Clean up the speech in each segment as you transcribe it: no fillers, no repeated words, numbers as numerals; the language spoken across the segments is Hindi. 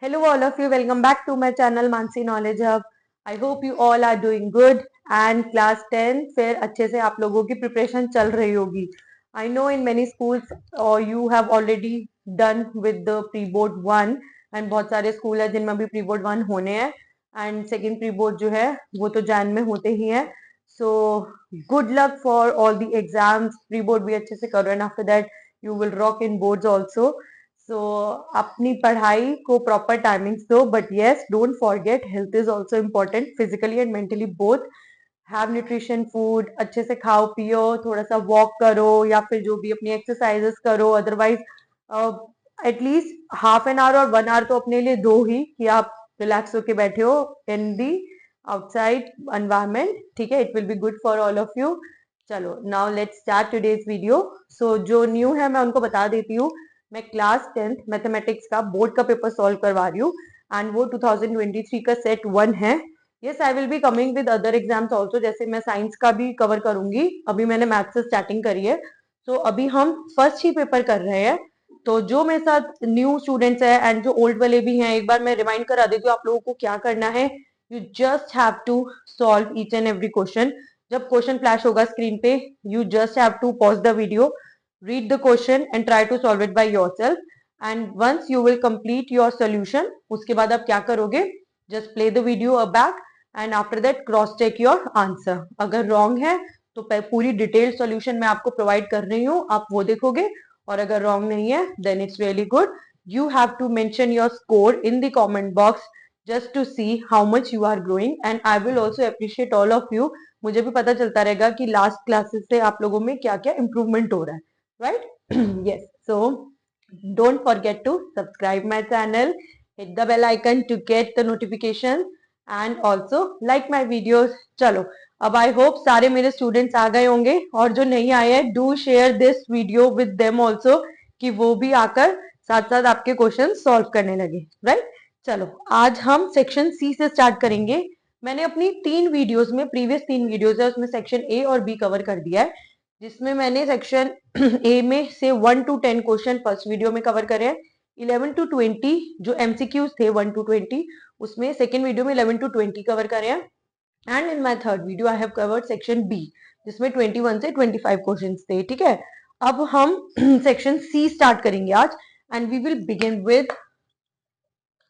Hello, all of you. Welcome back to my channel Mansi Knowledge Hub. I hope you all are doing good and class 10 फिर अच्छे से आप लोगों की प्रिपरेशन चल रही होगी. I know in many schools you have already done with the pre-board 1 and बहुत सारे स्कूल है जिनमें भी pre-board 1 होने हैं and second pre-board जो है वो तो जैन में होते ही हैं. So good luck for all the exams. Pre-board भी अच्छे से करो and after that you will rock in boards also. सो अपनी पढ़ाई को प्रॉपर टाइमिंग्स दो but yes don't forget health is also important physically and mentally both. Have nutrition food, अच्छे से खाओ पियो, थोड़ा सा वॉक करो या फिर जो भी अपनी एक्सरसाइजेस करो. Otherwise at least half an hour और 1 आवर तो अपने लिए दो ही कि आप रिलैक्स होके बैठे हो इन दी आउटसाइड एनवायरमेंट. ठीक है, it will be good for all of you. चलो now let's start today's video. So जो न्यू है मैं उनको बता देती हूँ. मैं क्लास 10th मैथमेटिक्स का बोर्ड का पेपर सॉल्व करवा रही हूँ एंड वो 2023 का सेट 1 है. Yes, I will be coming with other exams also. जैसे मैं साइंस का भी कवर करूंगी. अभी मैंने मैथ्स से स्टार्टिंग करी है. सो अभी हम फर्स्ट ही पेपर कर रहे हैं. तो जो मेरे साथ न्यू स्टूडेंट्स है एंड जो ओल्ड वाले भी हैं, एक बार मैं रिमाइंड करा देती हूँ आप लोगों को क्या करना है. You just have to solve each and every question. जब क्वेश्चन फ्लैश होगा स्क्रीन पे, you just have to pause the video, read the question and try to solve it by yourself. And once you will complete your solution, उसके बाद आप क्या करोगे, just play the video back and after that cross check your answer. अगर wrong है तो पूरी डिटेल सॉल्यूशन मैं आपको प्रोवाइड कर रही हूँ, आप वो देखोगे. और अगर wrong नहीं है then it's really good. You have to mention your score in the comment box just to see how much you are growing and I will also appreciate all of you. मुझे भी पता चलता रहेगा कि लास्ट क्लासेस से आप लोगों में क्या क्या इम्प्रूवमेंट हो रहा है. Right? Yes, so don't forget to subscribe my channel, hit the bell icon to get the notification and also like my videos. चलो अब आई होप सारे मेरे स्टूडेंट्स आ गए होंगे और जो नहीं आए हैं do share this video with them also कि वो भी आकर साथ साथ आपके क्वेश्चन सॉल्व करने लगे. राइट? चलो आज हम सेक्शन सी से स्टार्ट करेंगे. मैंने अपनी 3 वीडियोस में, प्रीवियस 3 वीडियोस है उसमें सेक्शन ए और बी कवर कर दिया है, जिसमें मैंने सेक्शन ए में से 1 to 10 क्वेश्चन फर्स्ट वीडियो में कवर करे हैं. 11 to 20 जो एमसीक्यूज थे 1 to 20 उसमें सेकेंड वीडियो में 11 to 20 कवर करे हैं. And in my third video I have covered section B जिसमें 21 से 25 क्वेश्चंस थे. ठीक है, अब हम सेक्शन सी स्टार्ट करेंगे आज and we will begin with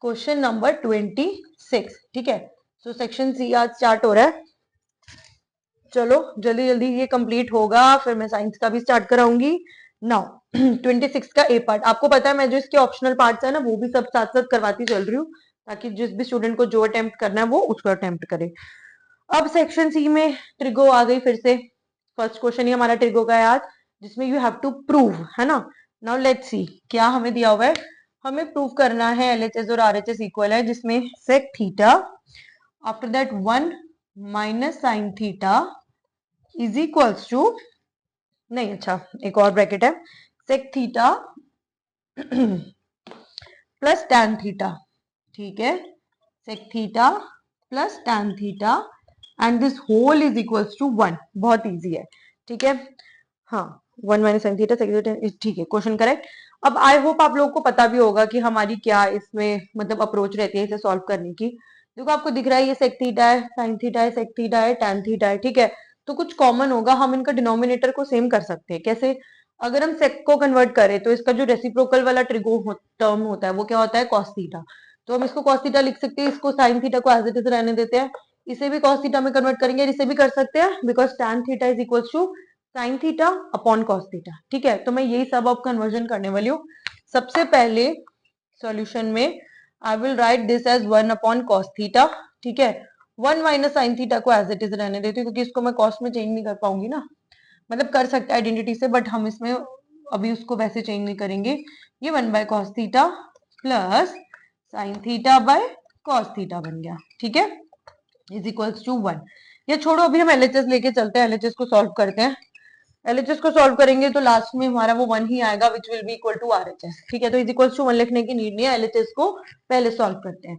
question number 26. ठीक है, सो सेक्शन सी आज स्टार्ट हो रहा है. चलो जल्दी जल्दी ये कंप्लीट होगा फिर मैं साइंस का भी स्टार्ट कराऊंगी. नाउ 26 का ए पार्ट आपको पता है, मैं जो इसके ऑप्शनल पार्ट्स है ना वो भी सब साथ साथ करवाती चल रही हूँ ताकि जिस भी स्टूडेंट को जो अटेम्प्ट करना है वो उसको अटेम्प्ट करे. अब सेक्शन सी में ट्रिगो आ गई फिर से. फर्स्ट क्वेश्चन ही हमारा ट्रिगो का है आज, जिसमें यू हैव टू प्रूव, है ना. नाउ लेट्स सी क्या हमें दिया हुआ है. हमें प्रूव करना है एलएचएस और आरएचएस इक्वल है, जिसमें sec theta after that 1 minus sine theta is equals to, नहीं अच्छा एक और ब्रैकेट है, sec theta plus tan theta. ठीक है, sec theta plus tan theta and this whole is equals to 1. बहुत इजी है. ठीक है, हाँ 1 minus sine theta sec theta. ठीक है, क्वेश्चन करेक्ट. अब आई होप आप लोगों को पता भी होगा कि हमारी क्या इसमें मतलब अप्रोच रहती है इसे सॉल्व करने की. देखो आपको दिख रहा है ये सेक थीटा है, साइन थीटा है, सेक थीटा है, टैन थीटा है. ठीक है, तो कुछ कॉमन होगा, हम इनका डिनोमिनेटर को सेम कर सकते हैं. कैसे? अगर हम सेक को कन्वर्ट करें तो इसका जो रेसिप्रोकल वाला ट्रिगो टर्म होता है वो क्या होता है, कॉस थीटा. तो हम इसको कॉस थीटा लिख सकते हैं, इसको साइन थीटा को एज इट इज रहने देते हैं, इसे भी कॉस थीटा में कन्वर्ट करेंगे, इसे भी कर सकते हैं because tan theta is equal to sine theta upon cos theta. ठीक है, तो मैं यही सब अब कन्वर्जन करने वाली हूँ. सबसे पहले सॉल्यूशन में I will write this as 1 upon cos theta. ठीक है, 1 माइनस साइन थीटा को एज इट इज रहने देती हूँ क्योंकि इसको मैं कॉस में चेंज नहीं कर पाऊंगी ना. मतलब कर सकते हैं आइडेंटिटी से बट हम इसमें अभी उसको वैसे चेंज नहीं करेंगे. ये 1 by cos theta plus sine theta by cos theta बन गया. ठीक है, इज इक्वल्स टू 1. ये छोड़ो, अभी हम एलएचएस लेके चलते हैं, एलएचएस को सॉल्व करते हैं. एलएचएस को सॉल्व करेंगे तो लास्ट में हमारा वो 1 ही आएगा which will be equal to RHS. ठीक है, तो इज इक्वल्स टू 1 लिखने की नीड नहीं है, एलएचएस को पहले सॉल्व करते हैं.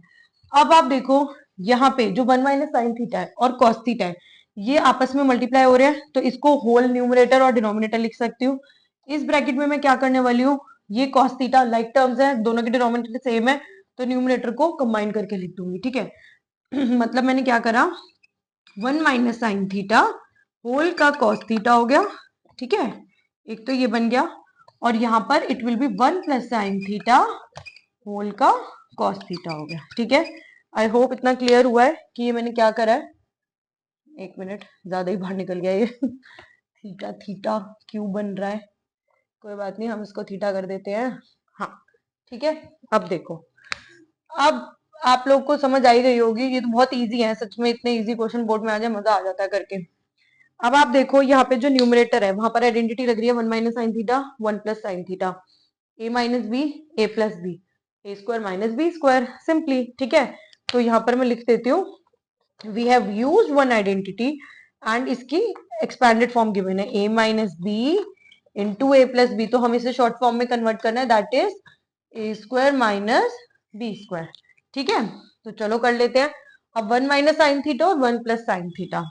अब आप देखो यहाँ पे जो 1 माइनस साइन थीटा है और कॉस थीटा है ये आपस में मल्टीप्लाई हो रहे हैं, तो इसको होल न्यूमरेटर और डिनोमिनेटर लिख सकती हूँ. इस ब्रैकेट में मैं क्या करने वाली हूँ, ये कॉस थीटा लाइक टर्म्स है, दोनों के डिनोमिनेटर सेम है, तो न्यूमरेटर को कंबाइन करके लिख दूंगी, ठीक है। मतलब मैंने क्या करा, 1 माइनस साइन थीटा होल का कॉस थीटा हो गया, ठीक है, एक तो ये बन गया, और यहाँ पर it will be 1 plus sine theta whole का कॉस थीटा हो गया, ठीक है। आई होप इतना क्लियर हुआ है कि ये मैंने क्या करा है। एक मिनट, ज्यादा ही बाहर निकल गया ये। थीटा थीटा क्यों बन रहा है, कोई बात नहीं, हम इसको थीटा कर देते हैं। हाँ ठीक है, अब देखो, अब आप लोग को समझ आई गई होगी, ये तो बहुत इजी है सच में, इतने इजी क्वेश्चन बोर्ड में आ जाए मजा आ जाता है करके। अब आप देखो यहाँ पे जो न्यूमरेटर है वहां पर आइडेंटिटी लग रही है 1 minus sine theta 1 plus sine theta, A minus B A plus B, A square minus B square, simply, ठीक है। तो यहाँ पर मैं लिख देती हूँ, we have used one identity and इसकी एक्सपैंडेड फॉर्म गिवन है a minus B into A plus B, तो हमें इसे शॉर्ट फॉर्म में कन्वर्ट करना है, that is A square minus B square, ठीक है। तो चलो कर लेते हैं। अब 1 माइनस साइन थीटा और 1 प्लस साइन थीटा,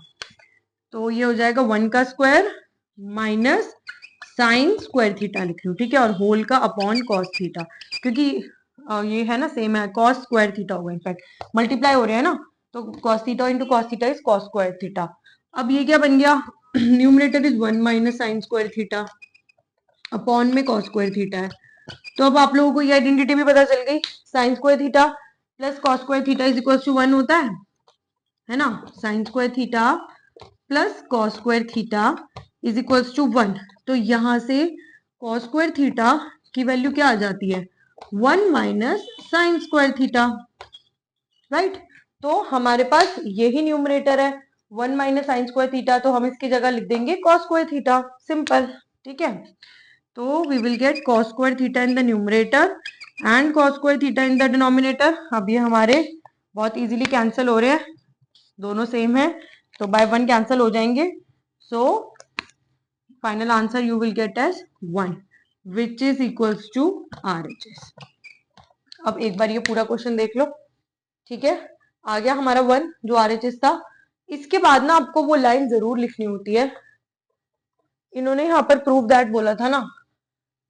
तो ये हो जाएगा 1 का square minus sine square theta लिख रही हूँ, ठीक है, और होल का अपॉन कॉस थीटा, क्योंकि ये है ना सेम है, कॉस स्क्वायर थीटा होगा, इनफैक्ट मल्टीप्लाई हो रहे हैं ना, तो cos theta into cos theta is cos square theta. अब ये क्या बन गया, numerator is 1 minus sine square theta, upon में कॉस स्क्वायर थीटा है। तो अब आप लोगों को ये आइडेंटिटी भी पता चल गई, sine square theta plus cos square theta is equal to 1 होता है ना, sine square theta plus cos square theta is equals to 1, तो यहां से कॉस स्क्वायर थीटा की वैल्यू क्या आ जाती है, 1 minus sine square theta, right. तो हमारे पास यही न्यूमरेटर है 1 माइनस साइन स्क्वायर थीटा, तो हम इसकी जगह लिख देंगे कॉस स्क्वायर थीटा, सिंपल, ठीक है। तो we will get cos square theta in the numerator and cos square theta in the denominator. अब ये हमारे बहुत इजीली कैंसिल हो रहे हैं, दोनों सेम है, तो बाय 1 कैंसिल हो जाएंगे, so final answer you will get as 1 which is equals to RHS। अब एक बार ये पूरा क्वेश्चन देख लो, ठीक है, आ गया हमारा 1 जो RHS था। इसके बाद ना आपको वो लाइन जरूर लिखनी होती है, इन्होंने यहाँ पर प्रूव दैट बोला था ना,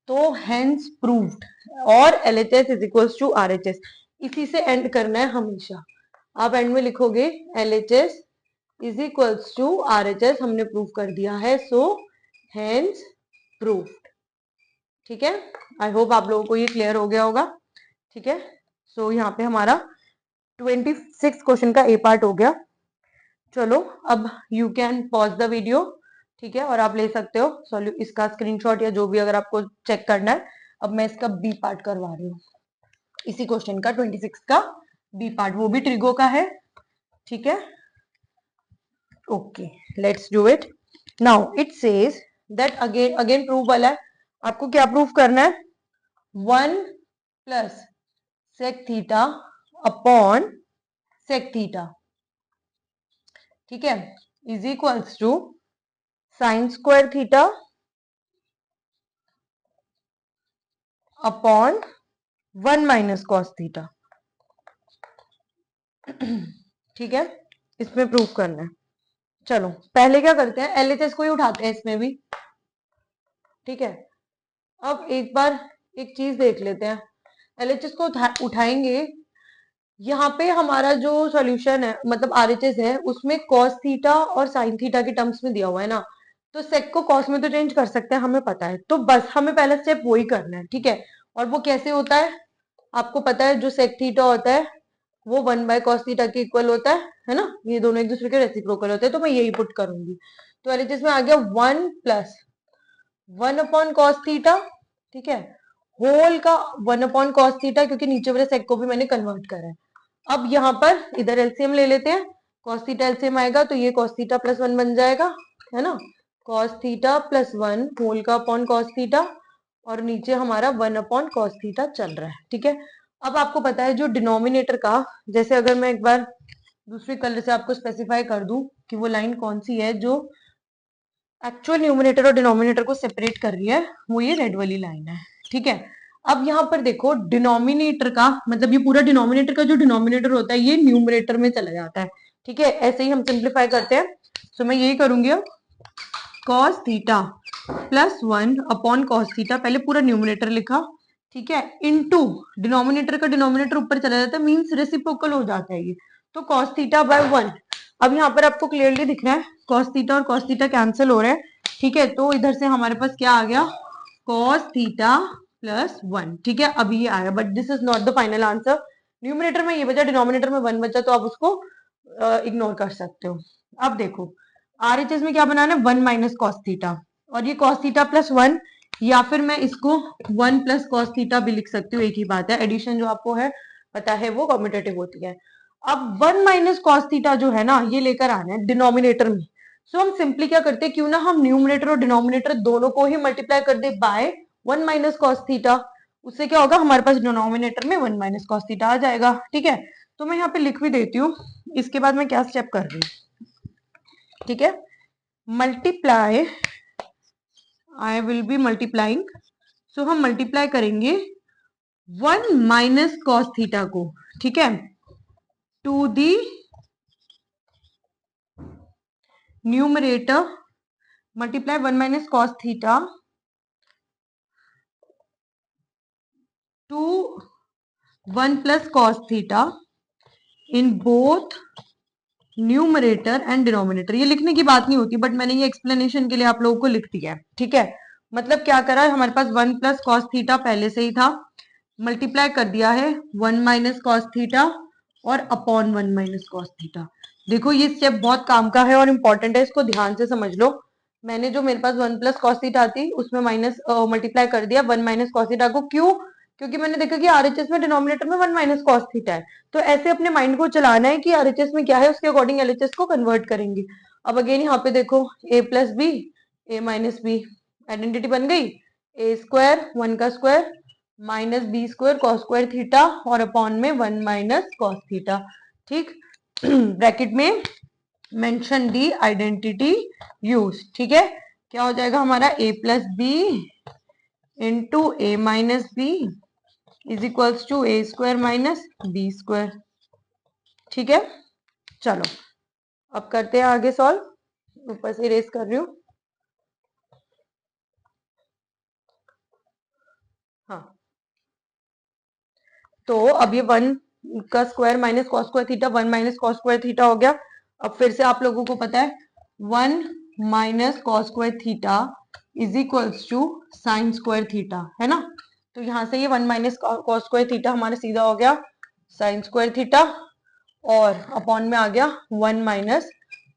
तो हेंस प्रूव्ड और LHS is equals to RHS, इसी से एंड करना है हमेशा। आप एंड में लिखोगे LHS is equals to RHS, हमने प्रूव कर दिया है, सो हेंस प्रूव्ड, ठीक है। आई होप आप लोगों को ये क्लियर हो गया होगा, ठीक है। सो यहाँ पे हमारा 26 क्वेश्चन का ए पार्ट हो गया। चलो अब you can pause the video, ठीक है, और आप ले सकते हो इसका स्क्रीनशॉट या जो भी अगर आपको चेक करना है। अब मैं इसका बी पार्ट करवा रही हूँ, इसी क्वेश्चन का 26 का बी पार्ट, वो भी ट्रिगो का है, ठीक है। Okay, let's do it now. It says that again prove वाला है, आपको क्या प्रूव करना है, 1 plus sec theta upon sec theta, ठीक है, is equals to sine square theta upon 1 minus cos theta, ठीक है, इसमें प्रूव करना है। चलो पहले क्या करते हैं, LHS को ही उठाते हैं इसमें भी, ठीक है। अब एक बार एक चीज देख लेते हैं, LHS को उठाएंगे, यहाँ पे हमारा जो सॉल्यूशन है मतलब RHS है, उसमें कॉस थीटा और साइन थीटा के टर्म्स में दिया हुआ है ना, तो सेक को कॉस में तो चेंज कर सकते हैं, हमें पता है, तो बस हमें पहला स्टेप वही करना है, ठीक है। और वो कैसे होता है, आपको पता है, जो सेक थीटा होता है वो 1 बाय कॉस थीटा के इक्वल होता है ना, ये दोनों एक दूसरे के रेसिप्रोकल होते हैं, तो मैं यही पुट करूंगी। तो LHS में आ गया 1 प्लस 1 अपॉन कॉस थीटा, ठीक है, होल का 1 अपॉन कॉस थीटा, क्योंकि नीचे वाले सेक को भी मैंने कन्वर्ट करा है। अब यहाँ पर इधर एलसीएम ले लेते हैं, कॉस थीटा एलसीएम आएगा तो ये कॉस थीटा प्लस 1 बन जाएगा, है ना, कॉस थीटा प्लस 1 होल का अपॉन कॉस थीटा, और नीचे हमारा 1 अपॉन कॉस थीटा चल रहा है, ठीक है। अब आपको पता है जो डिनोमिनेटर का, जैसे अगर मैं एक बार दूसरे कलर से आपको स्पेसिफाई कर दूं कि वो लाइन कौन सी है जो एक्चुअल न्यूमिनेटर और डिनोमिनेटर को सेपरेट कर रही है, वो ये रेड वाली लाइन है, ठीक है। अब यहाँ पर देखो डिनोमिनेटर का मतलब ये पूरा डिनोमिनेटर का जो डिनोमिनेटर होता है ये न्यूमरेटर में चला जाता है, ठीक है, ऐसे ही हम सिंप्लीफाई करते हैं। सो मैं यही करूंगी, अब cos theta plus 1 upon cos theta, पहले पूरा न्यूमरेटर लिखा, ठीक है, इनटू डिनोमिनेटर का डिनोमिनेटर ऊपर चला जाता है, मींस रेसिप्रोकल हो जाता है ये, तो cos थीटा बाय 1। अब यहाँ पर आपको क्लियरली दिख रहा है cos थीटा और cos थीटा कैंसिल हो रहे हैं, ठीक है, तो इधर से हमारे पास क्या आ गया, cos थीटा प्लस 1, ठीक है, अभी ये आया, but this is not the final answer. Numerator में ये बचा, डिनोमिनेटर में 1 बचा, तो आप उसको इग्नोर कर सकते हो। अब देखो आरएचएस में क्या बनाना है, 1 माइनस कॉस थीटा, और ये cos थीटा प्लस 1, या फिर मैं इसको 1 प्लस कॉस थीटा भी लिख सकती हूँ, एक ही बात है, एडिशन जो आपको है पता है वो कॉम्पिटेटिव होती है। अब 1 माइनस कॉस थीटा जो है ना, ये लेकर आना है डिनोमिनेटर में, सो हम सिंपली क्या करते हैं, क्यों ना हम न्यूमिनेटर और डिनोमिनेटर दोनों को ही मल्टीप्लाई कर दे बाय 1 माइनस कॉस थीटा, उससे क्या होगा, हमारे पास डिनोमिनेटर में 1 माइनस कॉस थीटा आ जाएगा, ठीक है। तो मैं यहाँ पे लिख भी देती हूँ, इसके बाद मैं क्या स्टेप कर रही हूँ, ठीक है, multiply, I will be multiplying, so हम मल्टीप्लाई करेंगे 1 माइनस कॉस थीटा को, ठीक है, to the numerator, multiply 1 minus cos theta to 1 plus cos theta in both numerator and denominator. ये लिखने की बात नहीं होती, बट मैंने ये एक्सप्लेनेशन के लिए आप लोगों को लिख दिया है, ठीक है। मतलब क्या करा है, हमारे पास 1 प्लस कॉस थीटा पहले से ही था, मल्टीप्लाई कर दिया है 1 माइनस कॉस थीटा और अपॉन 1 माइनस कॉस थीटा। देखो ये स्टेप बहुत काम का है और इंपॉर्टेंट है, इसको ध्यान से समझ लो। मैंने जो मेरे पास 1 प्लस कॉस थीटा थी उसमें माइनस मल्टीप्लाई कर दिया 1 माइनस कॉस थीटा को, क्यों, क्योंकि मैंने देखा कि आरएचएस में डिनोमिनेटर में 1 माइनस कॉस थीटा है, तो ऐसे अपने माइंड को चलाना है कि आरएचएस में क्या है, उसके अकॉर्डिंग एलएचएस को कन्वर्ट करेंगे। अब अगेन यहाँ पे देखो a plus B, A minus B, identity बन गई, ए स्क्वायर 1 का square minus B square cos square theta और अपॉन में 1 माइनस कॉस थीटा, ठीक। ब्रैकेट में मेंशन दी आइडेंटिटी यूज, ठीक है, क्या हो जाएगा हमारा a plus B into A minus B is equals to A square minus B square, ठीक है। चलो अब करते हैं आगे सॉल्व, ऊपर से इरेज कर रही हूँ, हाँ, तो अब ये 1 का square minus cos square theta, 1 minus cos square theta हो गया। अब फिर से आप लोगों को पता है 1 minus cos square theta is equals to sine square theta, है ना, तो यहां से ये 1 माइनस कॉस स्क्वायर थीटा हमारा सीधा हो गया साइन स्क्वायर थीटा और अपॉन में आ गया 1 माइनस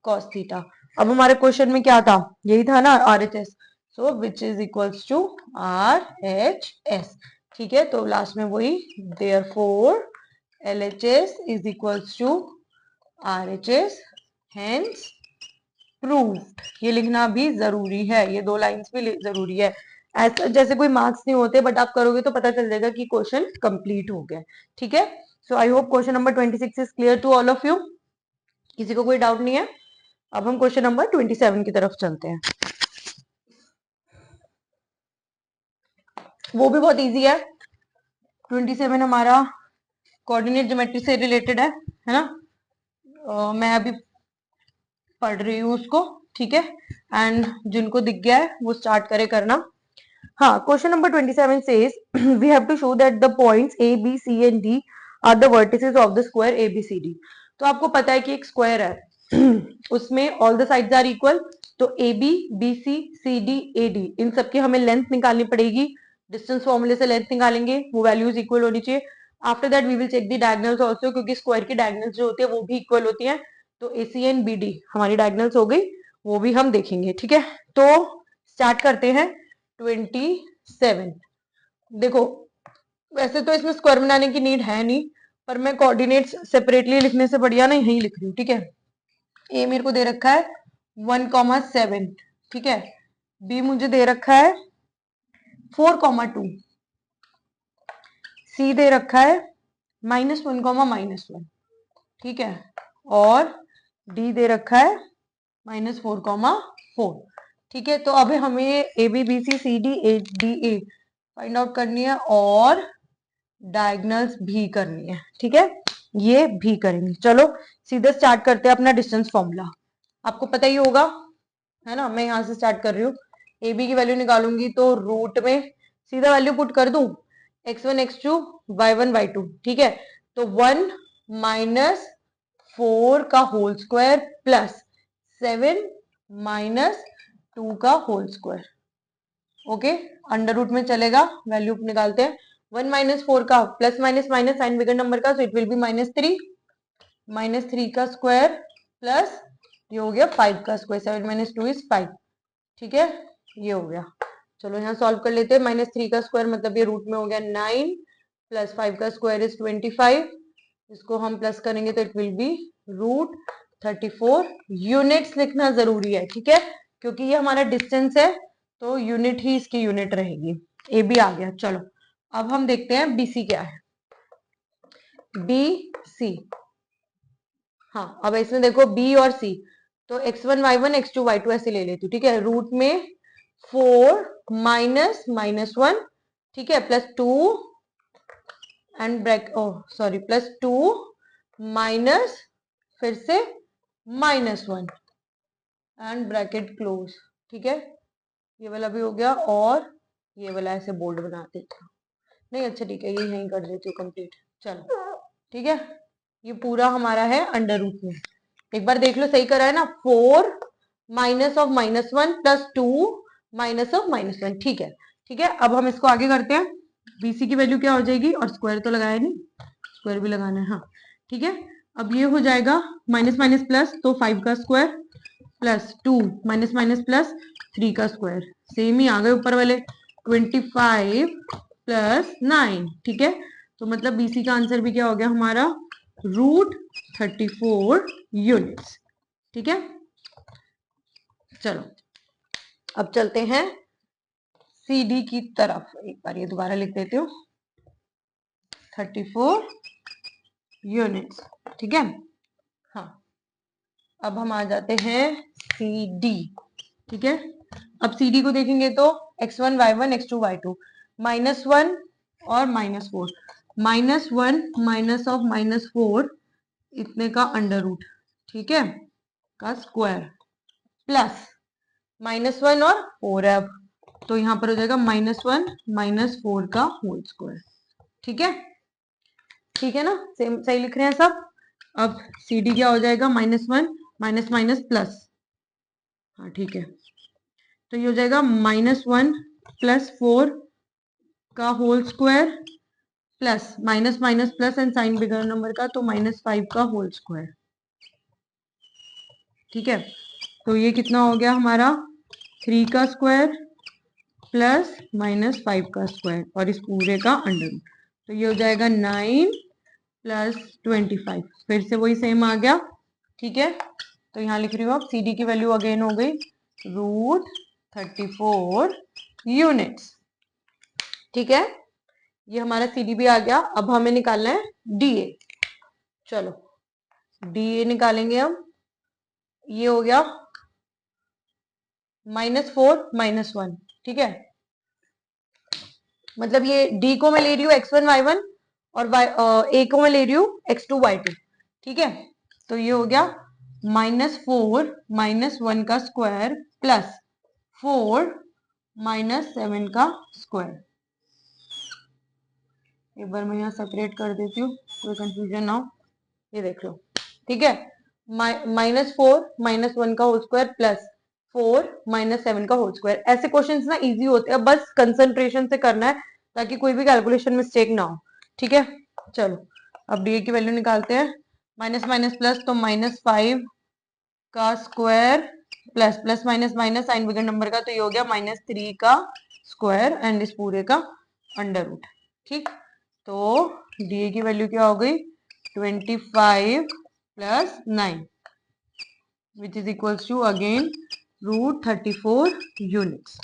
कॉस थीटा। अब हमारे क्वेश्चन में क्या था, यही था ना RHS, so which is equals to RHS, ठीक है, तो लास्ट में वही therefore LHS is equals to RHS hence proved. ये लिखना भी जरूरी है, ये 2 लाइंस भी जरूरी है, ऐसा जैसे कोई मार्क्स नहीं होते, बट आप करोगे तो पता चल जाएगा कि क्वेश्चन कंप्लीट हो गया, ठीक है। So I hope question number 26 is clear to all of you, किसी को कोई डाउट नहीं है। अब हम क्वेश्चन नंबर 27 की तरफ चलते हैं, वो भी बहुत इजी है। 27 हमारा कोऑर्डिनेट ज्योमेट्री से रिलेटेड है ना, मैं अभी पढ़ रही हूँ उसको, ठीक है, एंड जिनको दिख गया है वो स्टार्ट करे करना। हाँ, question number 27 says we have to show that the points A B C and D are the vertices of the square A B C D. तो आपको पता है कि एक स्क्वायर है उसमें all the sides are equal, तो A B B C D A D इन सबकी हमें लेंथ निकालनी पड़ेगी, डिस्टेंस फॉर्मूले से लेंथ निकालेंगे, वो वैल्यूज इक्वल होनी चाहिए। After that we will check the diagonals also, क्योंकि स्क्वायर की डायगोनल्स जो होती है वो भी इक्वल होती है, तो A C and B D हमारी डायगोनल्स हो गई, वो भी हम देखेंगे, ठीक है। तो स्टार्ट करते हैं 27। देखो वैसे तो इसमें स्क्वायर बनाने की नीड है नहीं, पर मैं कोऑर्डिनेट्स सेपरेटली लिखने से बढ़िया ना यही लिख रही हूँ, ठीक है। ए मेरे को दे रखा है 1,7, ठीक है, बी मुझे दे रखा है 4,2, सी दे रखा है -1, -1, ठीक है, और डी दे रखा है -4,4, ठीक है। तो अभी हमें A B B C C D A D A find out करनी है और डायगोनल्स भी करनी है, ठीक है, ये भी करेंगे। चलो सीधे स्टार्ट करते हैं अपना डिस्टेंस फॉर्मूला, आपको पता ही होगा, है ना। मैं यहाँ से स्टार्ट कर रही हूँ, ए बी की वैल्यू निकालूंगी तो रूट में सीधा वैल्यू पुट कर दूं, x1 x2 y1 y2, ठीक है। तो 1 माइनस 4 का होल स्क्वायर प्लस 7 माइनस 2 का whole square. Okay, under root में चलेगा, वैल्यू निकालते हैं। 1 माइनस 4 का plus minus minus sign bigger number का, सो इट विल बी -3 का स्क्वायर प्लस ये हो गया 5 का स्क्वायर, 7 माइनस 2 इज 5, ठीक है, ये हो गया। चलो यहाँ सॉल्व कर लेते हैं। -3 का स्क्वायर मतलब ये रूट में हो गया 9 प्लस 5 का स्क्वायर इज 25, इसको हम प्लस करेंगे तो इट विल बी √34। यूनिट्स लिखना जरूरी है, ठीक है, क्योंकि ये हमारा डिस्टेंस है तो यूनिट ही इसकी यूनिट रहेगी। ए बी आ गया। चलो अब हम देखते हैं बी सी क्या है। बी सी, हाँ अब इसमें देखो बी और सी, तो x1 y1 x2 y2 ऐसे ले लेती हूँ, ठीक है। रूट में 4 माइनस -1, ठीक है, plus 2 and bracket sorry plus 2 minus फिर से -1 एंड ब्रैकेट क्लोज, ठीक है, ये वाला भी हो गया। और ये वाला ऐसे बोल्ड बना देती हूँ, नहीं अच्छा ठीक है, ये यहीं कर देती हूँ कंप्लीट। चलो ठीक है, ये पूरा हमारा है अंडर रूट में। एक बार देख लो सही करा है ना। 4 minus of -1 plus 2 minus of -1, ठीक है, ठीक है। अब हम इसको आगे करते हैं। बीसी की वैल्यू क्या हो जाएगी, और स्क्वायर तो लगाया नहीं, स्क्वायर भी लगाना है, हाँ ठीक है। अब ये हो जाएगा माइनस माइनस प्लस, तो 5 का square plus 2 minus minus plus 3 का स्क्वायर, सेम ही आ गए ऊपर वाले, 25 प्लस 9, ठीक है। तो मतलब बीसी का आंसर भी क्या हो गया हमारा, √34 यूनिट्स, ठीक है। चलो अब चलते हैं सी डी की तरफ। एक बार ये दोबारा लिख देती हूँ, 34 यूनिट्स, ठीक है। हाँ अब हम आ जाते हैं सी डी, ठीक है। अब सी डी को देखेंगे तो x1 y1 x2 y2, -1 और -4, -1 माइनस ऑफ -4 इतने का अंडर रूट, ठीक है, का स्क्वायर प्लस -1 और 4 है, अब तो यहाँ पर हो जाएगा -1 -4 का होल स्क्वायर, ठीक है, ठीक है ना, सेम सही लिख रहे हैं सब। अब सी डी क्या हो जाएगा, -1 माइनस माइनस प्लस, हाँ ठीक है, तो ये हो जाएगा -1 प्लस 4 का whole square plus minus minus plus and sign bigger number का, तो -5 का होल स्क्वायर, ठीक है। तो ये कितना हो गया हमारा, 3 का स्क्वायर प्लस -5 का स्क्वायर और इस पूरे का अंडर रूट, तो ये हो जाएगा 9 प्लस 25, फिर से वही सेम आ गया, ठीक है। तो यहाँ लिख रही हूँ, अब सी डी की वैल्यू अगेन हो गई √34 यूनिट्स, ठीक है। ये हमारा सी डी भी आ गया। अब हमें निकालना है डी ए। चलो डी ए निकालेंगे हम। ये हो गया -4 -1, ठीक है, मतलब ये डी को मैं ले रही हूँ x1 y1 और ए को मैं ले रही हूँ x2 y2, ठीक है। तो ये हो गया -4 -1 का स्क्वायर प्लस 4 -7 का स्क्वायर। एक बार मैं यहाँ सेपरेट कर देती हूँ, कोई कंफ्यूजन ना हो, ये देख लो, ठीक है। -4 -1 का होल स्क्वायर प्लस 4 -7 का होल स्क्वायर। ऐसे क्वेश्चंस ना इजी होते हैं, बस कंसंट्रेशन से करना है ताकि कोई भी कैलकुलेशन मिस्टेक ना हो, ठीक है। चलो अब डी की वैल्यू निकालते हैं। माइनस माइनस प्लस, तो -5 का square plus plus minus minus sign bigger number का, तो ये हो गया -3 का स्क्वायर एंड इस पूरे का अंडर रूट, ठीक। तो डी की वैल्यू क्या हो गई, 25 plus 9 which is equals to again √34 units.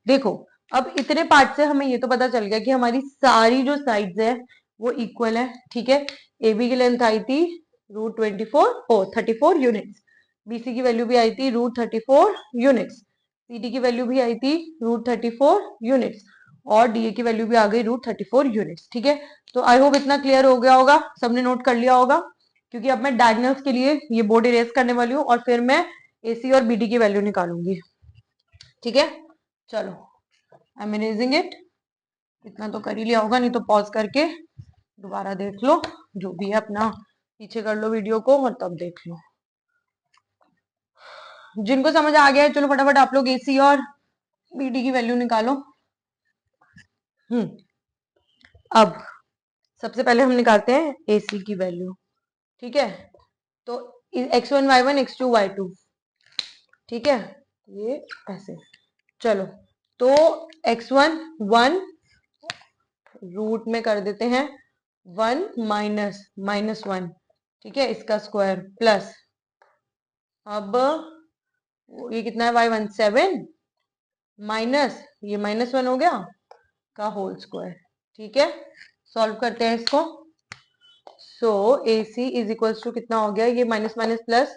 देखो अब इतने पार्ट से हमें ये तो पता चल गया कि हमारी सारी जो साइड्स है वो इक्वल है, ठीक है। ए बी की लेंथ आई थी √34 यूनिट्स, बीसी की वैल्यू भी आई थी √34 यूनिट्स, सी डी की वैल्यू भी आई थी √34 यूनिट्स और डी ए की वैल्यू भी आ गई √34 यूनिट्स, ठीक है। तो आई होप इतना क्लियर हो गया होगा, सबने नोट कर लिया होगा, क्योंकि अब मैं डायगोनल्स के लिए ये बोर्ड इरेज करने वाली हूँ और फिर मैं एसी और बीडी की वैल्यू निकालूंगी, ठीक है। चलो आई एम इरेजिंग इट। इतना तो कर ही लिया होगा, नहीं तो पॉज करके दोबारा देख लो, जो भी है अपना पीछे कर लो वीडियो को और तब देख लो। जिनको समझ आ गया है चलो फटाफट आप लोग AC और BD की वैल्यू निकालो। अब सबसे पहले हम निकालते हैं AC की वैल्यू, ठीक है। तो x1 y1 x2 y2, ठीक है, ये ऐसे। चलो तो x1 1 रूट में कर देते हैं 1 माइनस -1, ठीक है, इसका स्क्वायर प्लस, अब ये कितना है y1 7 माइनस ये -1 हो गया का होल स्क्वायर, ठीक है। सॉल्व करते हैं इसको। सो AC इज इक्वल्स टू कितना हो गया, ये माइनस माइनस प्लस,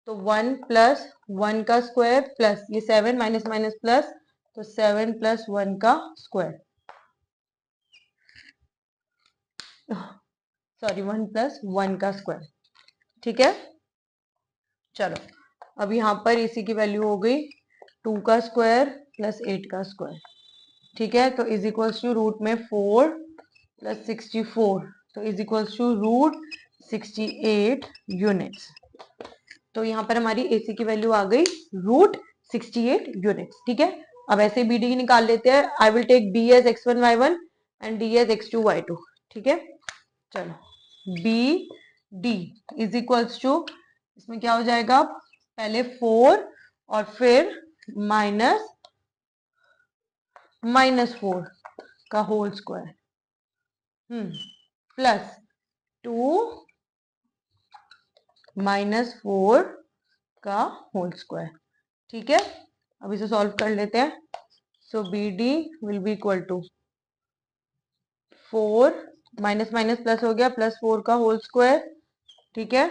तो 1 प्लस 1 का स्क्वायर प्लस ये 7 माइनस माइनस प्लस, तो 7 प्लस 1 का स्क्वायर, सॉरी 1 प्लस 1 का स्क्वायर, ठीक है। चलो अब यहाँ पर AC की वैल्यू हो गई 2 का स्क्वायर प्लस 8 का स्क्वायर, ठीक है। तो इज इक्वल्स टू रूट में 4 प्लस 64, तो is equals to root 68 units. तो यहाँ पर हमारी AC की वैल्यू आ गई रूट 68 यूनिट्स, ठीक है। अब ऐसे BD की निकाल लेते हैं। I will take B as x1 y1 and D as x2 y2, ठीक है। चलो BD इज इक्वल्स टू, इसमें क्या हो जाएगा, पहले 4 और फिर माइनस -4 का होल स्क्वायर, प्लस 2 -4 का होल स्क्वायर, ठीक है। अब इसे सॉल्व कर लेते हैं। So BD will be equal to 4 minus minus plus हो गया, प्लस 4 का होल स्क्वायर, ठीक है,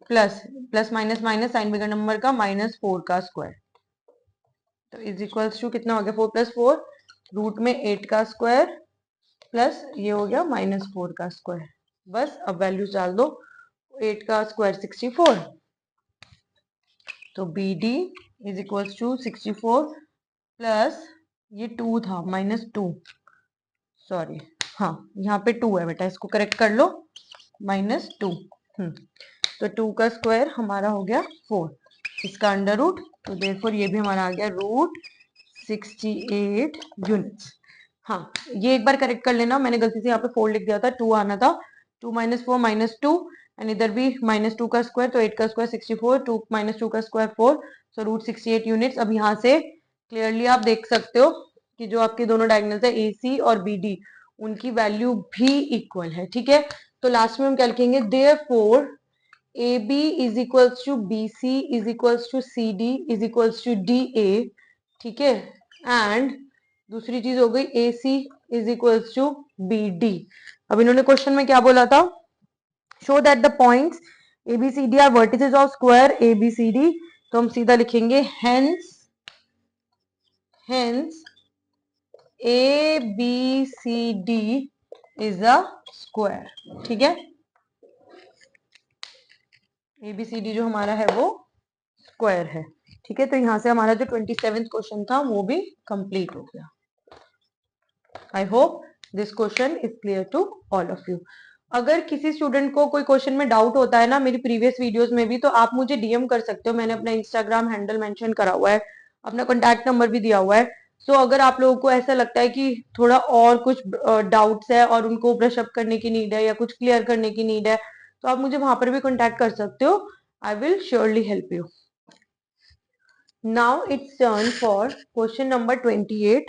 plus plus minus minus sign bigger number का -4 का स्क्वायर, तो इज इक्वल्स टू कितना हो गया 4 + 4 रूट में 8 का स्क्वायर प्लस ये हो गया -4 का स्क्वायर। बस अब वैल्यूज डाल दो, 8 का स्क्वायर 64, तो BD is equals to 64 plus ये 2 था -2, सॉरी हाँ यहाँ पे 2 है बेटा, इसको करेक्ट कर लो, -2, तो 2 का स्क्वायर हमारा हो गया 4, इसका अंडर रूट, तो देयरफॉर ये भी हमारा आ गया रूट 68 यूनिट्स। हाँ ये एक बार करेक्ट कर लेना, मैंने गलती से यहाँ पे 4 लिख दिया था, 2 आना था, 2 - 4 -2 एंड इधर भी -2 का स्क्वायर, तो 8 का स्क्वायर 64, 2 - 2 का स्क्वायर 4, सो रूट 68 यूनिट्स। अब यहाँ से क्लियरली आप देख सकते हो कि जो आपके दोनों डायगोनल्स है AC और BD उनकी वैल्यू भी इक्वल है, ठीक है। तो लास्ट में हम क्या लिखेंगे, therefore AB is equals to BC is equals to CD is equals to DA, ठीक है। एंड दूसरी चीज हो गई AC is equals to BD। अब इन्होंने क्वेश्चन में क्या बोला था, show that the points ABCD are vertices of square ABCD, तो हम सीधा लिखेंगे hence ABCD is a square, ठीक है। ABCD जो हमारा है वो स्क्वायर है, ठीक है। तो यहां से हमारा जो 27th क्वेश्चन था वो भी कंप्लीट हो गया। I hope this question is clear to all of you. अगर किसी स्टूडेंट को कोई क्वेश्चन में डाउट होता है ना, मेरी प्रीवियस वीडियोस में भी, तो आप मुझे DM कर सकते हो, मैंने अपना इंस्टाग्राम हैंडल मेंशन करा हुआ है, अपना कॉन्टैक्ट नंबर भी दिया हुआ है। सो अगर आप लोगों को ऐसा लगता है कि थोड़ा और कुछ डाउट्स है और उनको ब्रश अप करने की नीड है या कुछ क्लियर करने की नीड है, तो आप मुझे वहां पर भी कॉन्टैक्ट कर सकते हो। I will surely help you. Now it's turn for question number 28.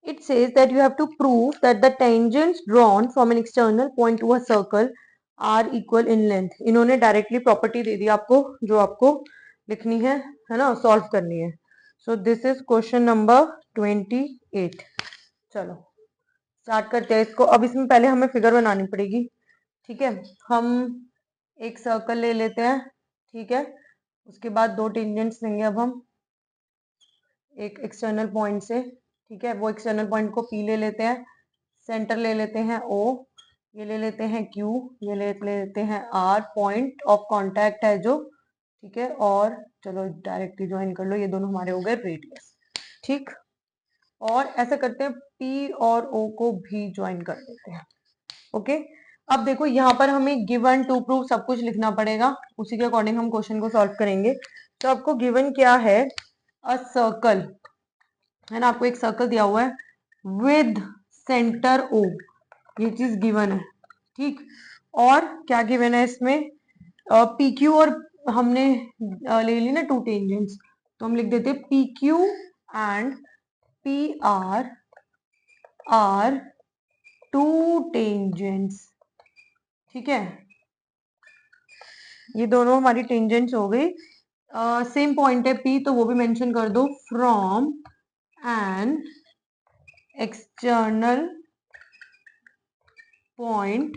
It says that you have to prove that the tangents drawn from an external point to a circle are equal in length. इन्होंने डायरेक्टली प्रॉपर्टी दे दी आपको, जो आपको लिखनी है ना, सॉल्व करनी है। So this is question number 28। चलो स्टार्ट करते हैं इसको। अब इसमें पहले हमें फिगर बनानी पड़ेगी, ठीक है। हम एक सर्कल ले लेते हैं, ठीक है, उसके बाद दो टेंजेंट्स लेंगे अब हम एक एक्सटर्नल पॉइंट से, ठीक है। वो एक्सटर्नल पॉइंट को P ले लेते हैं, सेंटर ले लेते हैं O, ये ले लेते हैं Q, ये ले लेते हैं R, पॉइंट ऑफ कांटेक्ट है जो, ठीक है। और चलो डायरेक्टली ज्वाइन कर लो, ये दोनों हमारे हो गए रेडियस, ठीक। और ऐसा करते हैं P और O को भी ज्वाइन कर देते हैं। ओके, अब देखो यहाँ पर हमें गिवन टू प्रूव सब कुछ लिखना पड़ेगा, उसी के अकॉर्डिंग हम क्वेश्चन को सॉल्व करेंगे। तो आपको गिवन क्या है, अ सर्कल है ना, आपको एक सर्कल दिया हुआ है विद सेंटर O, ये चीज गिवन है, ठीक। और क्या गिवन है इसमें, पी क्यू, और हमने ले ली ना टू टेंजेंट्स, तो हम लिख देते P Q and P R to tangents, ठीक है। ये दोनों हमारी टेंजेंट्स हो गई। सेम पॉइंट है पी, तो वो भी मेंशन कर दो, from an external point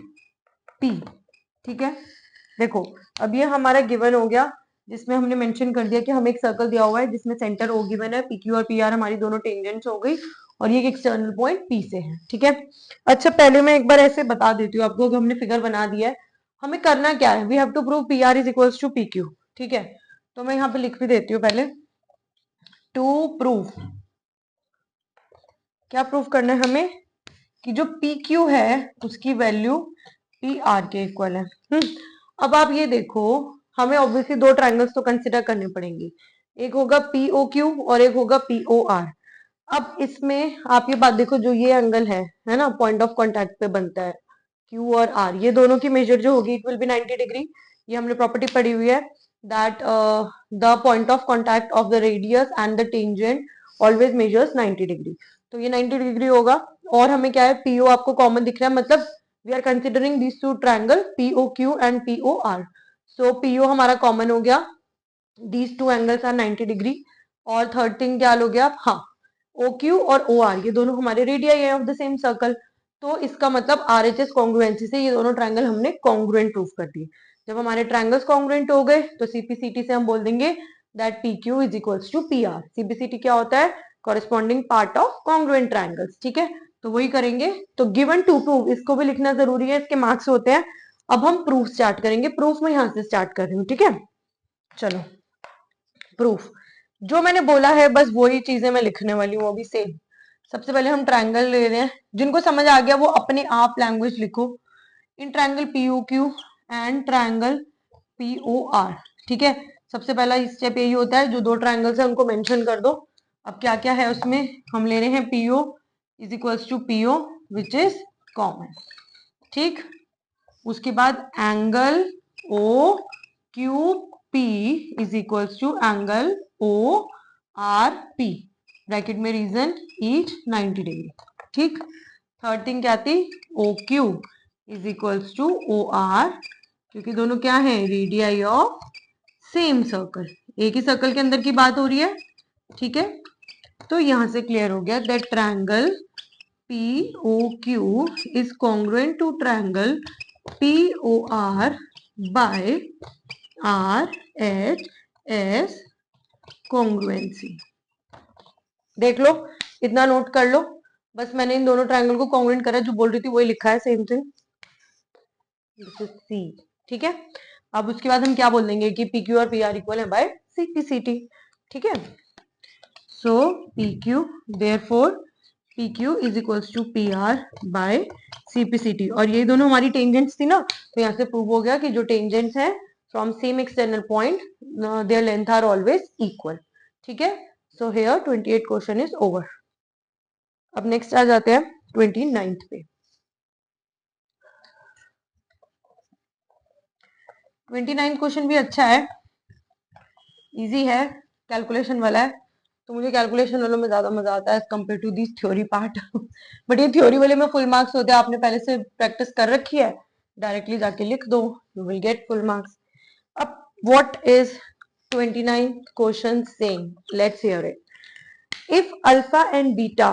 P, ठीक है। देखो अब ये हमारा गिवन हो गया, जिसमें हमने मेंशन कर दिया कि हमें एक सर्कल दिया हुआ है जिसमें सेंटर ओ गिवन है, पी क्यू और पी आर हमारी दोनों टेंजेंट्स हो गई, और ये एक एक्सटर्नल पॉइंट पी से है, ठीक है। अच्छा पहले मैं एक बार ऐसे बता देती हूँ आपको कि हमने फिगर बना दिया है, हमें करना क्या है, we have to prove P R is equals to P Q, ठीक है। तो मैं यहाँ पे लिख भी देती हूँ पहले, टू प्रूव, क्या प्रूव करना है हमें, कि जो पी क्यू है उसकी वैल्यू पी आर के इक्वल है। अब आप ये देखो, हमें ऑब्वियसली दो ट्रायंगल्स तो कंसिडर करने पड़ेंगे, एक होगा पी ओ क्यू और एक होगा पी ओ आर। अब इसमें आप ये बात देखो, जो ये एंगल है ना, पॉइंट ऑफ कांटेक्ट पे बनता है क्यू और आर, ये दोनों की मेजर जो होगी इट विल बी 90 डिग्री। ये हमने प्रॉपर्टी पढ़ी हुई है that the point of contact of the radius and the tangent always measures 90 degree, तो ये 90 डिग्री होगा। और हमें क्या है, पीओ आपको कॉमन दिख रहा है, मतलब we are considering this two triangle P O Q and P O R, so P O हमारा कॉमन हो गया, these two angles are 90 degree. और थर्ड थिंग क्या लोगे आप, हाँ, ओ क्यू और ओ आर ये दोनों हमारे रेडियाई है ऑफ द सेम सर्कल, तो इसका मतलब आर एच एस कॉन्ग्रुएंसी से ये दोनों ट्रायंगल हमने कॉन्ग्रुएंट प्रूफ कर दिए। जब हमारे ट्रायंगल्स कॉन्ग्रुएंट हो गए तो सीपीसीटी से हम बोल देंगे that P Q is equals to P R. CPCT क्या होता है, corresponding part of congruent triangles, ठीक है। तो वही करेंगे, तो गिवन टू प्रूव इसको भी लिखना जरूरी है, इसके मार्क्स होते हैं। अब हम प्रूफ स्टार्ट करेंगे, प्रूफ में यहां से स्टार्ट कर रही हूँ, ठीक है। चलो प्रूफ, जो मैंने बोला है बस वही चीजें मैं लिखने वाली हूँ अभी सेम। सबसे पहले हम ट्रायंगल ले रहे हैं, जिनको समझ आ गया वो अपने आप लैंग्वेज लिखो, in triangle P O Q and triangle P O R, ठीक है। सबसे पहला स्टेप यही होता है, जो दो ट्रायंगल्स है उनको मेंशन कर दो। अब क्या क्या है उसमें, हम ले रहे हैं P O is equals to P O which is common, ठीक। उसके बाद angle O Q P is equals to angle O R P, bracket में रीजन ईच 90 डिग्री, ठीक। थर्ड थिंग क्या थी, O Q is equals to O R, क्योंकि दोनों क्या है, रेडियाई ऑफ सेम सर्कल, एक ही सर्कल के अंदर की बात हो रही है, ठीक है। तो यहां से क्लियर हो गया that triangle P O Q is congruent to triangle P O R by R H S congruency. देख लो, इतना नोट कर लो, बस मैंने इन दोनों ट्रायंगल को कॉन्ग्रुएंट करा, जो बोल रही थी वही लिखा है, सेम थिंग, सी, ठीक है। अब उसके बाद हम क्या बोल देंगे कि पी क्यू और पी आर इक्वल है बाय सीपीसीटी, ठीक है। So P Q, therefore P Q is equals to P R by CPCT, और ये दोनों हमारी टेंजेंट्स थी ना, तो यहाँ से प्रूव हो गया कि जो टेंजेंट्स हैं from same external point their length are always equal, ठीक है। So here 28 question is over. अब नेक्स्ट आ जाते हैं 29th पे। 29th क्वेश्चन भी अच्छा है, इजी है, कैलकुलेशन वाला है, तो मुझे कैलकुलेशन वालों में ज्यादा मजा आता है as compare to this theory part. But ये थ्योरी वाले में फुल मार्क्स होते हैं, आपने पहले से प्रैक्टिस कर रखी है, डायरेक्टली जाके लिख दो, you will get full marks. अब what is 29th question saying, let's hear it. If alpha and beta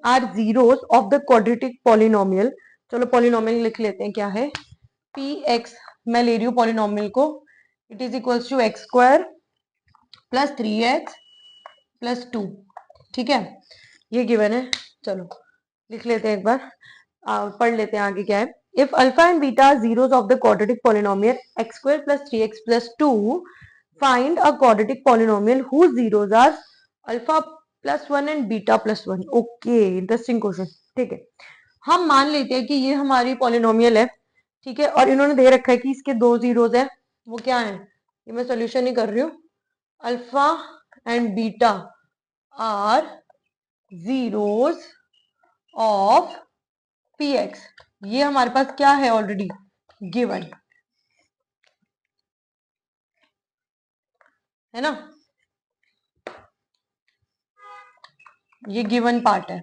are zeros of the quadratic polynomial, चलो पॉलिनोमियल लिख लेते हैं, क्या है, पी एक्स, मैं ले रही हूँ पॉलिनोमियल को, it is equals to X square plus 3x plus 2, ठीक है, ये गिवन है। चलो लिख लेते हैं एक बार, पढ़ लेते हैं आगे क्या है। If alpha and beta are zeros of the quadratic polynomial X square plus 3x plus 2, find a quadratic polynomial whose zeros are alpha +1 and beta +1। Okay, interesting question. ठीक है, हम मान लेते हैं कि ये हमारी पॉलिनोमियल है, ठीक है, और इन्होंने दे रखा है कि इसके 2 जीरोज है। वो क्या है, ये मैं सोल्यूशन ही कर रही हूँ। Alpha and beta are zeros of P X. ये हमारे पास क्या है, ऑलरेडी गिवन है ना, ये गिवन पार्ट है।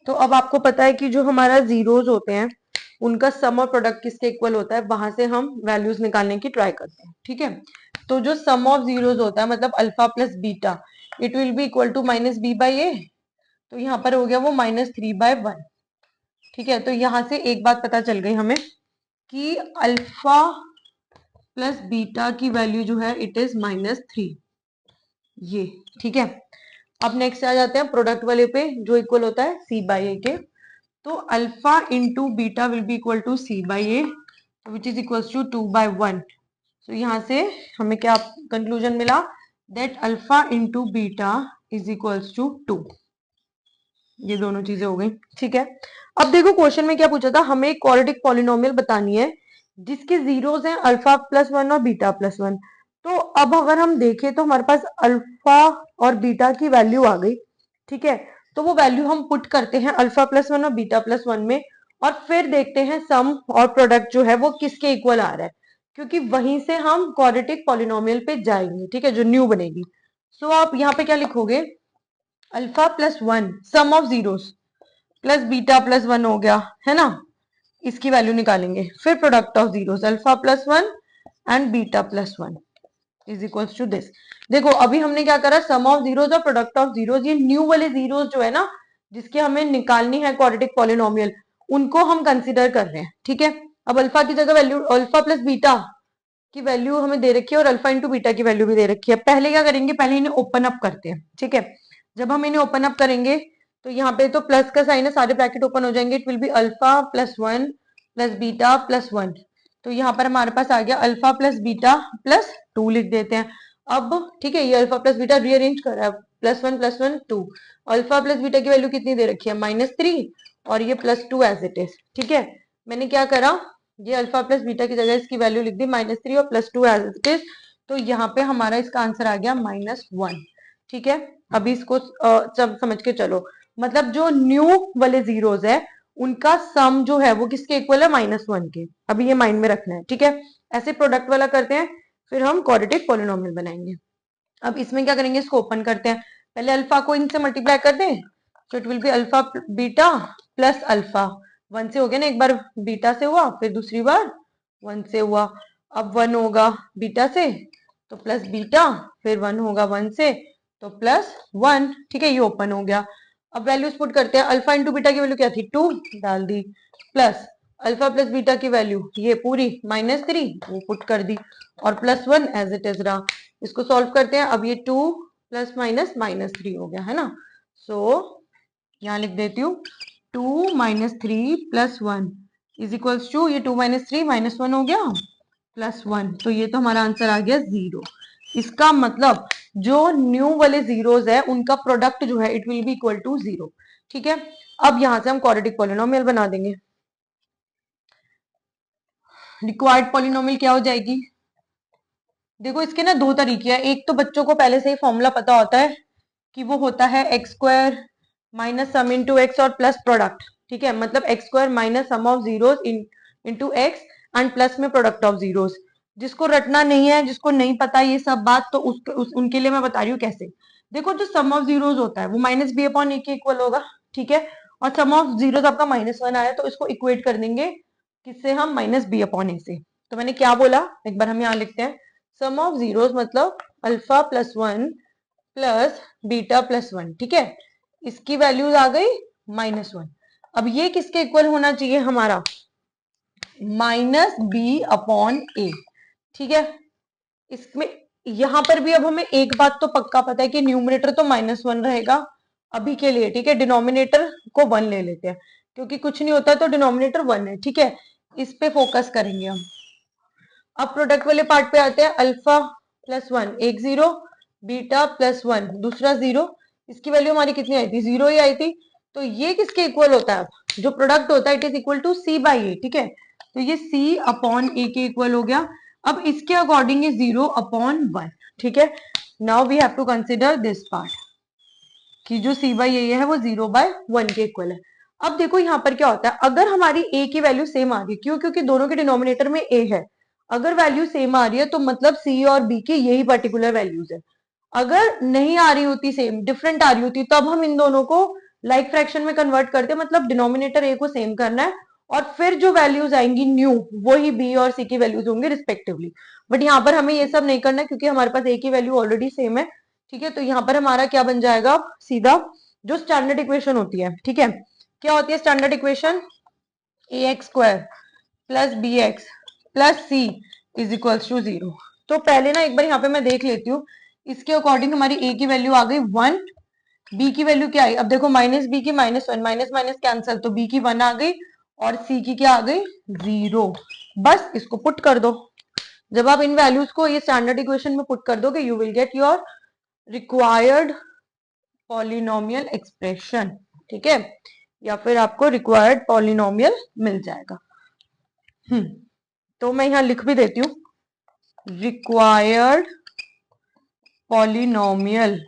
तो अब आपको पता है कि जो हमारा जीरोज होते हैं उनका सम और प्रोडक्ट किसके इक्वल होता है, वहां से हम वैल्यूज निकालने की ट्राई करते हैं। ठीक है, तो जो सम ऑफ जीरोज होता है मतलब alpha plus beta, it will be equal to -b/a। तो यहाँ पर हो गया वो -3/1। ठीक है, तो यहां से एक बात पता चल गई हमें कि अल्फा प्लस बीटा की वैल्यू जो है इट इज -3, ये। ठीक है, अब नेक्स्ट आ जाते हैं प्रोडक्ट वाले पे, जो इक्वल होता है c/a के। तो alpha into beta will be equal to c/a which is equal to 2/1। तो यहाँ से हमें क्या कंक्लूजन मिला, that alpha into beta is equals to 2। ये दोनों चीजें हो गई। ठीक है, अब देखो क्वेश्चन में क्या पूछा था, हमें एक क्वाड्रेटिक पॉलिनोमियल बतानी है जिसके जीरोस हैं अल्फा +1 और बीटा +1। तो अब अगर हम देखें तो हमारे पास अल्फा और बीटा की वैल्यू आ गई। ठीक है, तो वो वैल्यू हम पुट करते हैं अल्फा +1 और बीटा +1 में, और फिर देखते हैं सम और प्रोडक्ट जो है वो किसके इक्वल आ रहा है, क्योंकि वहीं से हम क्वाड्रेटिक पॉलिनोमियल पे जाएंगे। ठीक है, जो न्यू बनेगी। सो आप यहाँ पे क्या लिखोगे, alpha +1 sum of zeros plus beta +1 हो गया है ना, इसकी वैल्यू निकालेंगे। फिर product of zeros alpha +1 and beta +1 is equals to this. देखो अभी हमने क्या करा, सम ऑफ जीरोस और प्रोडक्ट ऑफ जीरोस, ये न्यू वाले जीरोस जो है ना जिसकी हमें निकालनी है क्वाड्रेटिक पॉलिनोमियल, उनको हम कंसीडर कर रहे हैं। ठीक है, अब अल्फा की जगह वैल्यू अल्फा प्लस बीटा की वैल्यू हमें दे रखी है और अल्फा इंटू बीटा की वैल्यू भी दे रखी है। पहले क्या करेंगे, पहले इन्हें ओपन अप करते हैं। ठीक है, जब हम इन्हें ओपन अप करेंगे तो यहाँ पे तो प्लस का साइन है, सारे ब्रैकेट ओपन हो जाएंगे। It will be alpha +1 plus beta +1। तो यहाँ पर हमारे पास आ गया अल्फा प्लस बीटा +2 लिख देते हैं। अब ठीक है, ये अल्फा प्लस बीटा रीअरेंज कर रहा है, +1 +1 2। अल्फा प्लस बीटा की वैल्यू कितनी दे रखी है, -3, और ये +2 एज इट इज। ठीक है, मैंने क्या करा, ये अल्फा प्लस बीटा की जगह इसकी वैल्यू लिख दी -3 और +2 एज इट इज। तो यहाँ पे हमारा इसका आंसर आ गया -1। ठीक है, अभी इसको सब समझ के चलो, मतलब जो न्यू वाले जीरोस है उनका सम जो है वो किसके इक्वल है, -1 के। अभी ये माइंड में रखना है। ठीक है, ऐसे प्रोडक्ट वाला करते हैं, फिर हम क्वाड्रेटिक पॉलिनोमियल बनाएंगे। अब इसमें क्या करेंगे, इसको ओपन करते हैं। पहले अल्फा को इनसे मल्टीप्लाई कर दें, तो it will be alpha beta plus alpha. 1 से हो गया ना, एक बार बीटा से हुआ, फिर दूसरी बार 1 से हुआ। अब 1 होगा बीटा से तो प्लस बीटा, फिर 1 होगा 1 से तो +1। ठीक है, ये ओपन हो गया। अब वैल्यूज पुट करते हैं, अल्फा इंटू बीटा की वैल्यू क्या थी, 2 डाल दी, प्लस अल्फा प्लस बीटा की वैल्यू ये पूरी -3 वो पुट कर दी, और +1 एज इट इज रहा। इसको सॉल्व करते हैं। अब ये 2 + -3 हो गया है ना। सो यहाँ लिख देती हूँ 2 - 3 + 1 इज इक्वल्स टू, ये 2 - 3 -1 हो गया +1। तो ये तो हमारा आंसर आ गया 0। इसका मतलब जो न्यू वाले जीरोस है उनका प्रोडक्ट जो है it will be equal to 0। ठीक है, अब यहां से हम क्वाड्रेटिक पॉलिनोमियल बना देंगे। रिक्वायर्ड पॉलिनोमियल क्या हो जाएगी, देखो इसके ना 2 तरीके हैं। एक तो बच्चों को पहले से ही फॉर्मूला पता होता है कि वो होता है x² - सम इंटू एक्स और प्लस प्रोडक्ट। ठीक है, मतलब x² - sum of zeros into X and plus में प्रोडक्ट ऑफ जीरोस। जिसको रटना नहीं है, जिसको नहीं पता ये सब बात, तो उनके लिए मैं बता रही हूँ कैसे। देखो जो सम ऑफ जीरोस होता है वो -b/a के इक्वल होगा। ठीक है, और सम ऑफ जीरोस आपका -1 आया तो इसको इक्वेट कर देंगे किससे, हम -b/a से। तो मैंने क्या बोला, एक बार हम यहाँ लिखते हैं, सम ऑफ जीरोस मतलब अल्फा +1 प्लस बीटा +1। ठीक है, इसकी वैल्यूज आ गई -1। अब ये किसके इक्वल होना चाहिए हमारा, -b/a। ठीक है, इसमें यहां पर भी अब हमें एक बात तो पक्का पता है कि न्यूमरेटर तो -1 रहेगा अभी के लिए। ठीक है, डिनोमिनेटर को 1 ले लेते हैं, क्योंकि कुछ नहीं होता तो डिनोमिनेटर 1 है। ठीक है, इस पे फोकस करेंगे हम। अब प्रोडक्ट वाले पार्ट पे आते हैं, अल्फा +1 एक 0, बीटा +1 दूसरा 0। इसकी वैल्यू हमारी कितनी आई थी, 0 ही आई थी। तो ये किसके इक्वल होता है, जो प्रोडक्ट होता है it is equal to C by A, ठीक है। तो ये सी अपॉन ए के इक्वल हो गया। अब इसके अकॉर्डिंग ये 0 अपॉन 1, ठीक है। Now we have to consider this part कि जो सी बाई ए है वो 0 बाय 1 के इक्वल है। अब देखो यहाँ पर क्या होता है, अगर हमारी ए की वैल्यू सेम आ रही है, क्यों, क्योंकि दोनों के डिनोमिनेटर में ए है। अगर वैल्यू सेम आ रही है तो मतलब सी और बी की यही पर्टिकुलर वैल्यूज है। अगर नहीं आ रही होती, सेम डिफरेंट आ रही होती, तब हम इन दोनों को लाइक फ्रैक्शन में कन्वर्ट करते, मतलब डिनोमिनेटर ए को सेम करना है और फिर जो वैल्यूज आएंगी न्यू वही बी और सी की वैल्यूज होंगे रिस्पेक्टिवली। बट यहाँ पर हमें ये सब नहीं करना क्योंकि हमारे पास ए की वैल्यू ऑलरेडी सेम है, ठीक है। तो यहाँ पर हमारा क्या बन जाएगा, सीधा जो स्टैंडर्ड इक्वेशन होती है, ठीक है। क्या होती है standard equation, A X square plus B X plus C is equals to 0। तो पहले ना एक बार यहाँ पे मैं देख लेती हूँ, इसके अकॉर्डिंग हमारी ए की वैल्यू आ गई 1, बी की वैल्यू क्या आई, अब देखो माइनस बी की -1, माइनस माइनस कैंसल, तो बी की 1 आ गई और सी की क्या आ गई 0। बस इसको पुट कर दो। जब आप इन वैल्यूज को ये स्टैंडर्ड इक्वेशन में पुट कर दोगे you will get your required polynomial expression, ठीक है, या फिर आपको रिक्वायर्ड पॉलिनोमियल मिल जाएगा। तो मैं यहां लिख भी देती हूँ, रिक्वायर्ड पॉलिनोमियल,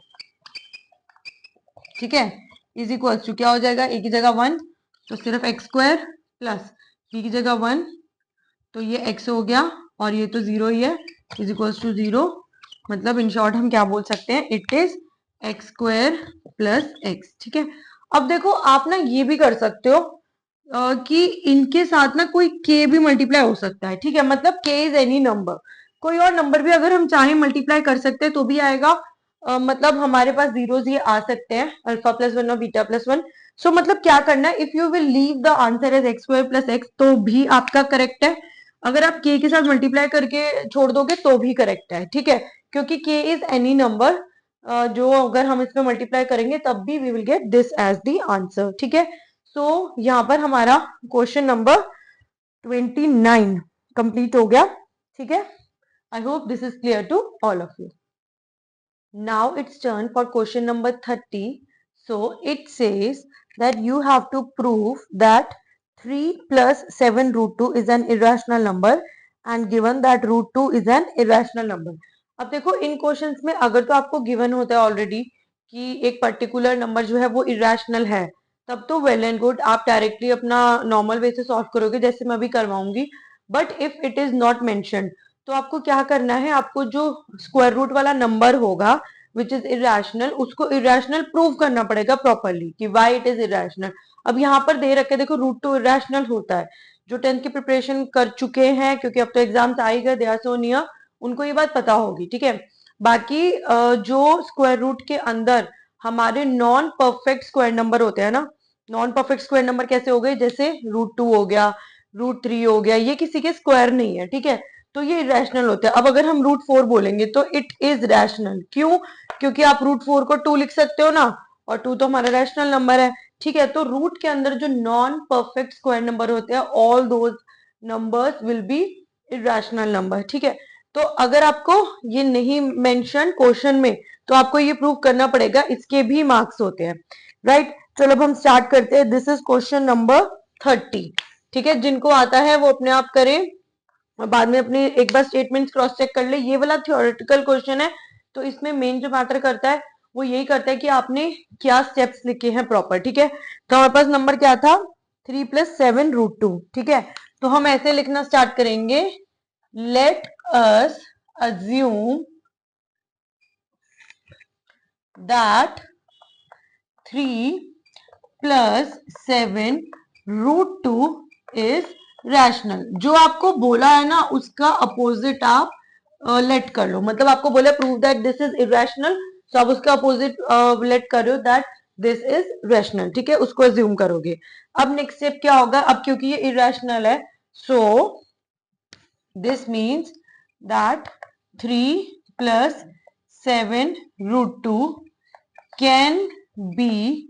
ठीक है, इज इक्वल टू क्या हो जाएगा, ए की जगह 1 तो सिर्फ एक्स स्क्वायर प्लस बी की जगह 1 तो ये x हो गया और ये तो 0 ही है, इज इक्वल्स टू 0। मतलब इन शॉर्ट हम क्या बोल सकते हैं, it is x square plus x, ठीक है। अब देखो आप ना ये भी कर सकते हो कि इनके साथ ना कोई k भी मल्टीप्लाई हो सकता है, ठीक है। मतलब k इज एनी नंबर, कोई और नंबर भी अगर हम चाहें मल्टीप्लाई कर सकते हैं तो भी आएगा। मतलब हमारे पास जीरोस ये आ सकते हैं, अल्फा प्लस 1 और बीटा प्लस 1। सो मतलब क्या करना है, if you will leave the answer as X square plus X तो भी आपका करेक्ट है, अगर आप k के साथ मल्टीप्लाई करके छोड़ दोगे तो भी करेक्ट है, ठीक है। क्योंकि k इज एनी नंबर जो अगर हम इसमें मल्टीप्लाई करेंगे तब भी we will get this as the answer, ठीक है। सो यहाँ पर हमारा क्वेश्चन नंबर 29 कंप्लीट हो गया, ठीक है। I hope this is clear to all of you. Now it's turn for question number 30. So it says that you have to prove that 3 plus 7 root 2 is an irrational number and given that root 2 is an irrational number. अब देखो इन क्वेश्चंस में अगर तो आपको गिवन होता है ऑलरेडी कि एक पर्टिकुलर नंबर जो है वो इरेशनल है, तब तो वेल एंड गुड, आप डायरेक्टली अपना नॉर्मल वे से सॉल्व करोगे जैसे मैं अभी करवाऊंगी। But if it is not mentioned तो आपको क्या करना है, आपको जो स्क्वायर रूट वाला नंबर होगा विच इज इरेशनल उसको इरेशनल प्रूव करना पड़ेगा प्रॉपरली कि वाई इट इज इरेशनल। अब यहाँ पर दे रखे देखो रूट 2 इरेशनल होता है, जो 10th की प्रिपरेशन कर चुके हैं क्योंकि अब तो एग्जाम्स आ ही गए, दे आर सो नियर, उनको ये बात पता होगी, ठीक है। बाकी जो स्क्वायर रूट के अंदर हमारे नॉन परफेक्ट स्क्वायर नंबर होते हैं ना, नॉन परफेक्ट स्क्वायर नंबर कैसे हो गए, जैसे √2 हो गया, √3 हो गया, ये किसी के स्क्वायर नहीं है, ठीक है, तो ये इरेशनल होता है। अब अगर हम √4 बोलेंगे तो इट इज रैशनल, क्यों, क्योंकि आप √4 को 2 लिख सकते हो ना, और 2 तो हमारा रैशनल नंबर है, ठीक है। तो रूट के अंदर जो नॉन परफेक्ट स्क्वायर नंबर होते हैं all those numbers will be irrational number, ठीक है। तो अगर आपको ये नहीं मेंशन क्वेश्चन में तो आपको ये प्रूव करना पड़ेगा, इसके भी मार्क्स होते हैं, राइट। चलो अब हम स्टार्ट करते हैं, दिस इज क्वेश्चन नंबर 30, ठीक है। जिनको आता है वो अपने आप करें, बाद में अपनी एक बार स्टेटमेंट्स क्रॉस चेक कर ले। ये वाला थ्योरेटिकल क्वेश्चन है तो इसमें मेन जो मैटर करता है वो यही करता है कि आपने क्या स्टेप्स लिखे हैं प्रॉपर, ठीक है। तो हमारे पास नंबर क्या था, 3 + 7 √2, ठीक है। तो हम ऐसे लिखना स्टार्ट करेंगे, let us assume that 3 + 7 √2 is rational. जो आपको बोला है ना उसका अपोजिट आप लेट कर लो, मतलब आपको बोला prove that this is irrational, तो आप उसका अपोजिट लेट कर रहे हो दैट दिस इज रैशनल, ठीक है, उसको अज्यूम करोगे। अब नेक्स्ट स्टेप क्या होगा, अब क्योंकि ये इरेशनल है so this means that 3 + 7 √2 can be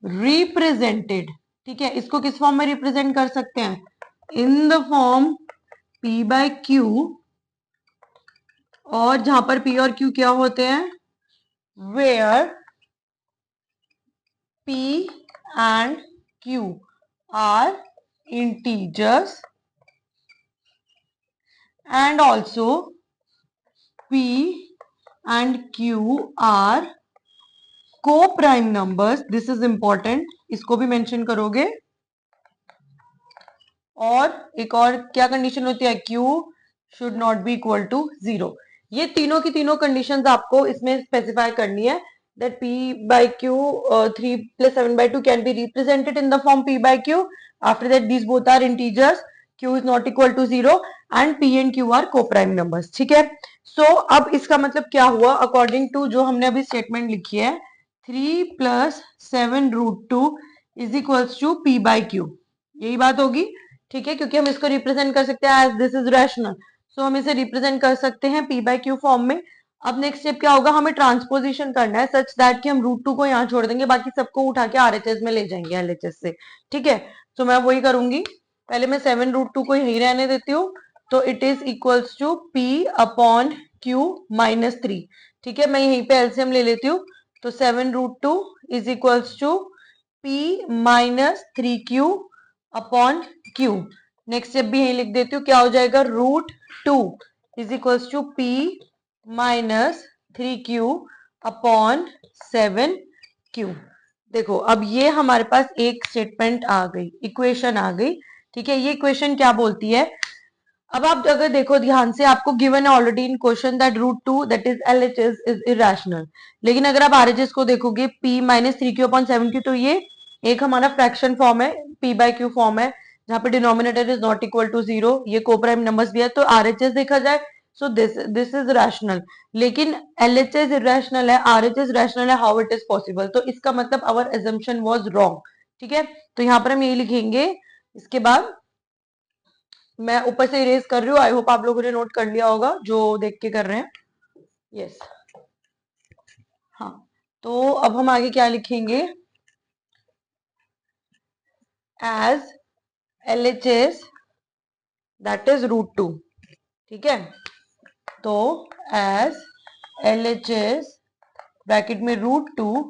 represented, ठीक है। इसको किस फॉर्म में रिप्रेजेंट कर सकते हैं, इन द फॉर्म p/q, और जहां पर p और q क्या होते हैं, where P and Q are integers and also P and Q are co-prime numbers. This is important, इसको भी मेंशन करोगे। और एक और क्या कंडीशन होती है, Q should not be equal to 0। ये तीनों की तीनों कंडीशंस आपको इसमें स्पेसिफाई करनी है। that P by Q 3 plus 7 by 2 can be represented in the form P by Q. After that these both are integers, Q is not equal to 0 and P and Q are co-prime numbers। ठीक है, so अब इसका मतलब क्या हुआ, अकॉर्डिंग टू जो हमने अभी स्टेटमेंट लिखी है 3 plus 7 root 2 is equals to P by Q, यही बात होगी। ठीक है, क्योंकि हम इसको रिप्रेजेंट कर सकते हैं एज दिस इज रैशनल, सो हम इसे रिप्रेजेंट कर सकते हैं P by Q फॉर्म में। अब नेक्स्ट स्टेप क्या होगा, हमें ट्रांसपोजिशन करना है सच दैट कि हम रूट 2 को यहाँ छोड़ देंगे, बाकी सबको उठा के RHS में ले जाएंगे LHS से। ठीक है, तो मैं वही करूंगी, पहले मैं 7 रूट 2 को यही रहने देती हूँ, तो it is equals to P upon Q minus 3। ठीक है, मैं यहीं पे एलसीएम ले लेती हूँ, तो 7 root 2 is equals to P minus 3Q upon Q। Next step भी यही लिख देती हूँ, क्या हो जाएगा, root 2 is equals to P minus 3Q upon 7Q। देखो अब ये हमारे पास एक स्टेटमेंट आ गई, इक्वेशन आ गई। ठीक है, ये इक्वेशन क्या बोलती है, अब आप अगर देखो ध्यान से, आपको गिवन है already in question that root 2 that is LHS is irrational, लेकिन अगर आप RHS को देखोगे P minus 3Q upon 7Q, तो ये एक हमारा फ्रैक्शन फॉर्म है, P by Q फॉर्म है, जहां पे denominator is not equal to 0, ये कोप्राइम नंबर्स भी है, तो RHS देखा जाए सो दिस इज रैशनल, लेकिन LHS इरेशनल है, RHS रैशनल है, हाउ इट इज पॉसिबल, तो इसका मतलब आवर अजम्पशन वाज रॉन्ग। ठीक है, तो यहाँ पर हम यही लिखेंगे, इसके बाद मैं ऊपर से इरेज कर रही हूँ, आई होप आप लोगों ने नोट कर लिया होगा जो देख के कर रहे हैं। यस, हाँ, तो अब हम आगे क्या लिखेंगे, as LHS that is root 2। ठीक है, तो एज LHS ब्रैकेट में रूट 2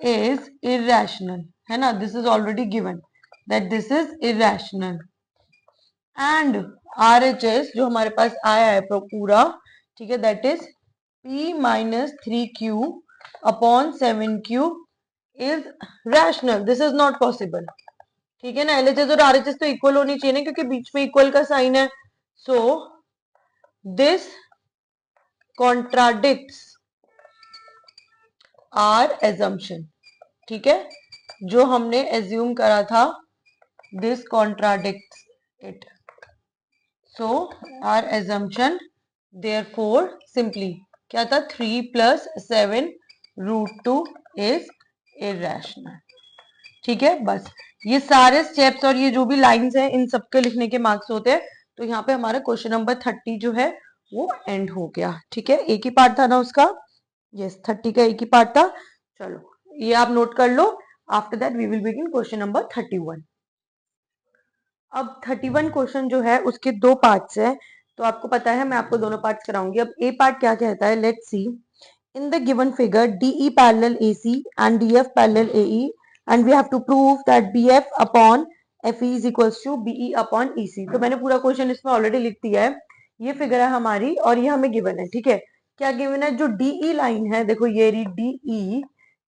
इज इरेशनल, है ना, this is already given that this is irrational, and RHS जो हमारे पास आया है पूरा, ठीक है, that is P minus 3Q upon 7Q is rational, this is not possible. ठीक है ना, LHS और RHS तो इक्वल होनी चाहिए ना, क्योंकि बीच में इक्वल का साइन है, so this contradicts our assumption. ठीक है, जो हमने एज्यूम करा था, this contradicts it, so our assumption therefore simply क्या था, 3 plus 7 root 2 is irrational। ठीक है, बस ये सारे स्टेप्स और ये जो भी लाइंस हैं इन सबके लिखने के मार्क्स होते हैं। तो यहाँ पे हमारा क्वेश्चन नंबर 30 जो है वो एंड हो गया। ठीक है, एक ही पार्ट था ना उसका, यस 30 का एक ही पार्ट था। चलो ये आप नोट कर लो, after that we will begin question number 31। अब 31 क्वेश्चन जो है उसके दो पार्ट्स हैं, तो आपको पता है मैं आपको दोनों पार्ट्स कराऊंगी। अब ए पार्ट क्या कहता है, let's see, in the given figure DE parallel AC and DF parallel AE and we have to prove that BF upon FE is equals to BE upon EC। तो मैंने पूरा क्वेश्चन इसमें ऑलरेडी लिख दिया है, ये फिगर है हमारी और ये हमें गिवन है। ठीक है, क्या गिवन है, जो DE लाइन है, देखो ये रही DE,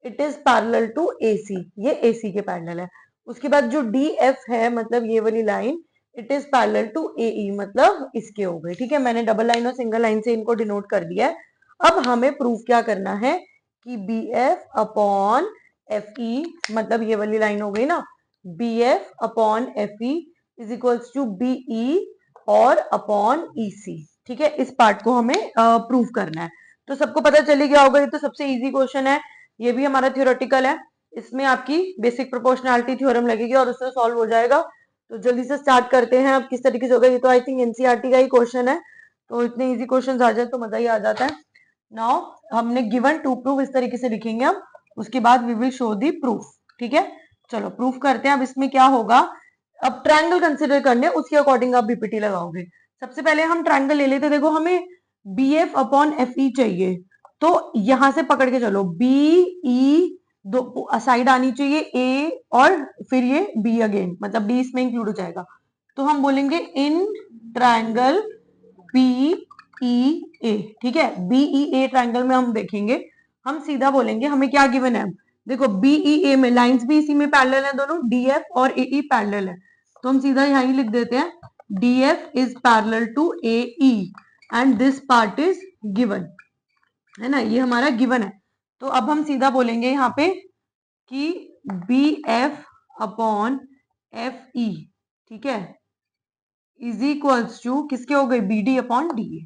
it is parallel to AC, ये AC के पैरेलल है। उसके बाद जो DF है, मतलब ये वाली line, it is parallel to AE, मतलब इसके हो गए। ठीक है, मैंने डबल लाइन और सिंगल लाइन से इनको डिनोट कर दिया है। अब हमें प्रूफ क्या करना है कि BF अपॉन FE, मतलब ये वाली लाइन हो गई ना, BF upon FE is equals to BE और अपॉन EC। ठीक है, इस पार्ट को हमें प्रूफ करना है। तो सबको पता चली गया होगा, ये तो सबसे इजी क्वेश्चन है, ये भी हमारा थ्योरेटिकल है, इसमें आपकी बेसिक प्रोपोर्शनैलिटी थ्योरम लगेगी और उससे सॉल्व हो जाएगा। तो जल्दी से स्टार्ट करते हैं। अब किस तरीके से होगा, ये तो आई थिंक एनसीईआरटी का ही क्वेश्चन है, तो इतने इजी क्वेश्चन आ जाए तो मजा ही आ जाता है। नाउ हमने गिवन टू प्रूफ इस तरीके से लिखेंगे हम, उसके बाद we will show the proof. ठीक है, चलो प्रूफ करते हैं। अब इसमें क्या होगा, अब ट्रायंगल कंसिडर करने, उसके अकॉर्डिंग आप बीपीटी लगाओगे। सबसे पहले हम ट्रायंगल ले लेते, देखो हमें BF अपॉन FE चाहिए, तो यहां से पकड़ के चलो, BE दो साइड आनी चाहिए ए और फिर ये बी अगेन, मतलब डी इसमें इंक्लूड हो जाएगा। तो हम बोलेंगे इन ट्रायंगल बी ई ए, ठीक है। बीई ए ट्रायंगल में हम देखेंगे, हम सीधा बोलेंगे हमें क्या गिवन है। देखो बीई ए में लाइंस भी इसी में पैरेलल है, दोनों डीएफ और एई पैरेलल है, तो हम सीधा यहां ही लिख देते हैं DF is parallel to AE and this part is given, है ना, ये हमारा गिवन है। तो अब हम सीधा बोलेंगे यहाँ पे कि B F upon F E, ठीक है, इज इक्वल्स टू किसके हो गए, B D upon D A,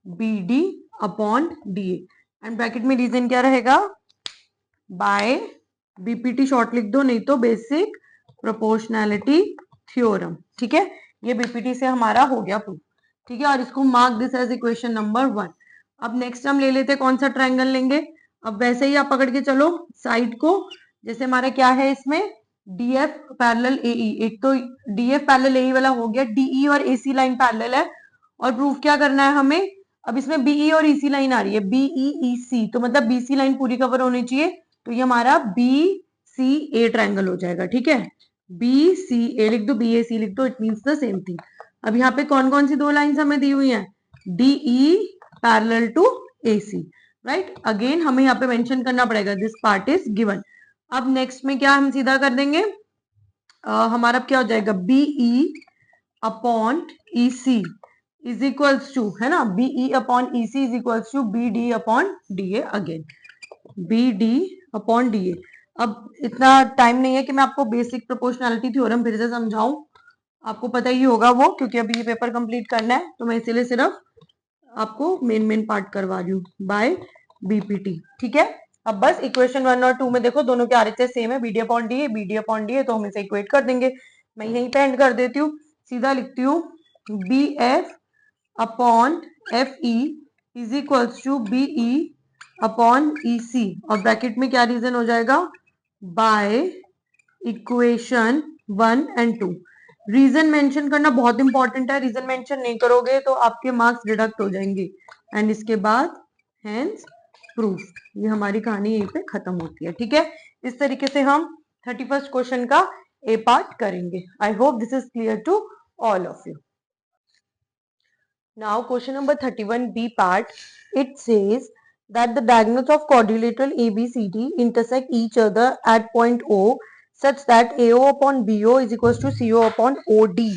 B D upon D A, and bracket में रीजन क्या रहेगा, बाय बीपीटी शॉर्ट लिख दो, नहीं तो बेसिक प्रोपोर्शनैलिटी थ्योरम, ठीक है। ये बीपीटी से हमारा हो गया प्रूफ, ठीक है, और इसको mark this as equation number 1। अब नेक्स्ट हम ले लेते हैं कौन सा ट्रायंगल लेंगे। अब वैसे ही आप पकड़ के चलो साइड को, जैसे हमारा क्या है इसमें डीएफ पैरेलल एई, एक तो डीएफ पैरेलल एई वाला हो गया, डीई और एसी लाइन पैरेलल है, और प्रूफ क्या करना है हमें, अब इसमें बीई और ईसी लाइन आ रही है, बीई सी, तो मतलब बीसी लाइन पूरी कवर होनी चाहिए, तो ये हमारा बी सी ए ट्रायंगल हो जाएगा, ठीक है। बी सी ए लिख दो, बी ए सी लिख दो, it means the same thing. अब यहाँ पे कौन कौन सी दो लाइंस हमें दी हुई हैं, DE parallel to A C, right. Again हमें यहाँ पे मेंशन करना पड़ेगा दिस पार्ट इज गिवन। अब नेक्स्ट में क्या हम सीधा कर देंगे, हमारा क्या हो जाएगा, BE upon E C is equals to, है ना, BE upon E C is equals to B D upon D A, again B D upon D A. अब इतना टाइम नहीं है कि मैं आपको बेसिक प्रोपोर्शनैलिटी थ्योरम फिर से समझाऊं, आपको पता ही होगा वो, क्योंकि अभी ये पेपर कंप्लीट करना है, तो मैं इसीलिए सिर्फ आपको मेन पार्ट करवा रही हूँ बाय बीपीटी, ठीक है। अब बस इक्वेशन 1 और 2 में देखो दोनों के आरएचएस सेम है, BD upon D A, BD upon D A, तो हम इसे इक्वेट कर देंगे। मैं यहीं पे एंड कर देती हूँ, सीधा लिखती हूँ B F upon F E is equals to B E upon E C, और ब्रैकेट में क्या रीजन हो जाएगा, by equation 1 and 2। Reason mention करना बहुत इंपॉर्टेंट है, रीजन मेंशन नहीं करोगे तो आपके मार्क्स डिडक्ट हो जाएंगे, एंड इसके बाद हेंस प्रूफ, ये हमारी कहानी यहीं पे खत्म होती है, ठीक है। इस तरीके से हम 31st क्वेश्चन का ए पार्ट करेंगे। I hope this is clear to all of you. Now question number 31b part, it says that the diagonals of quadrilateral ABCD intersect each other at point O such that AO upon BO is equals to CO upon OD,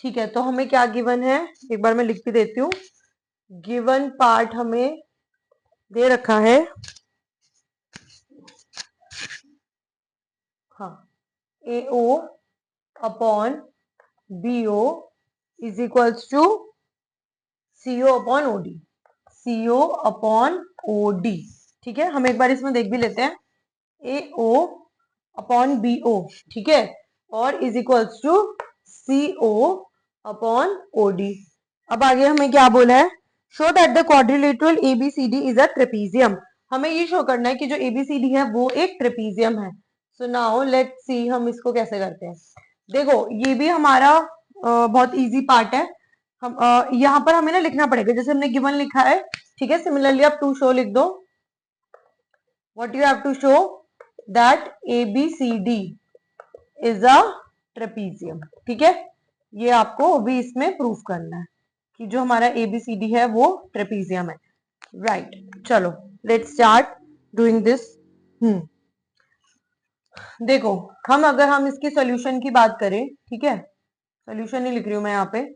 ठीक है। तो हमें क्या गिवन है, एक बार मैं लिख भी देती हूँ, गिवन पार्ट हमें दे रखा है, हाँ, AO upon BO is equals to CO upon OD, CO upon OD, ठीक है। हम एक बार इसमें देख भी लेते हैं, AO अपॉन BO, ठीक है, और is equals to CO upon OD। अब आगे हमें क्या बोला है, show that the quadrilateral ABCD is a trapezium, हमें ये शो करना है कि जो ABCD है वो एक ट्रेपीजियम है। सो नाउ लेट्स सी हम इसको कैसे करते हैं। देखो ये भी हमारा बहुत इजी पार्ट है, हम यहाँ पर हमें ना लिखना पड़ेगा जैसे हमने गिवन लिखा है, ठीक है। सिमिलरली आप टू शो लिख दो, what you have to show that ABCD is a trapezium, ठीक है। ये आपको भी इसमें प्रूफ करना है कि जो हमारा ABCD है वो ट्रेपीजियम है, राइट। चलो लेट्स स्टार्ट डूइंग दिस। देखो अगर हम इसकी सॉल्यूशन की बात करें, ठीक है, सॉल्यूशन नहीं लिख रही हूं मैं यहाँ पे,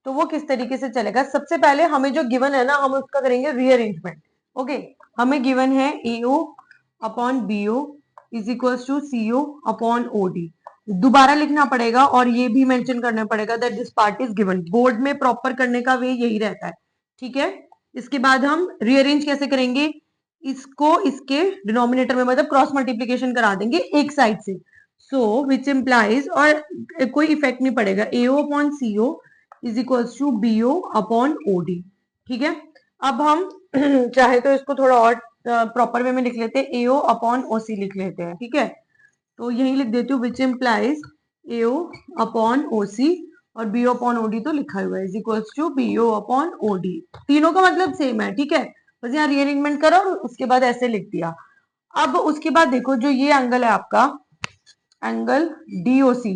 तो वो किस तरीके से चलेगा, सबसे पहले हमें जो गिवन है ना हम उसका करेंगे रीअरेंजमेंट। ओके, हमें गिवन है AO upon BO is equals to CO upon OD, दोबारा लिखना पड़ेगा और ये भी मेंशन करना पड़ेगा that this part is given. Board में प्रॉपर करने का वे यही रहता है, ठीक है। इसके बाद हम रीअरेंज कैसे करेंगे, इसको इसके डिनोमिनेटर में मतलब क्रॉस मल्टीप्लीकेशन करा देंगे एक साइड से, सो विच इम्प्लाइज, और कोई इफेक्ट नहीं पड़ेगा, AO upon CO is equals to BO upon OD, ठीक है। अब हम चाहे तो इसको थोड़ा और प्रॉपर वे में लिख लेते हैं, AO अपॉन OC लिख लेते हैं, ठीक है। तो यही लिख देती हूँ which implies AO upon OC, और BO अपॉन OD तो लिखा हुआ है is equals to BO upon OD, तीनों का मतलब सेम है, ठीक है, बस यहाँ रीअरेंजमेंट करो और उसके बाद ऐसे लिख दिया। अब उसके बाद देखो जो ये एंगल है आपका एंगल डीओसी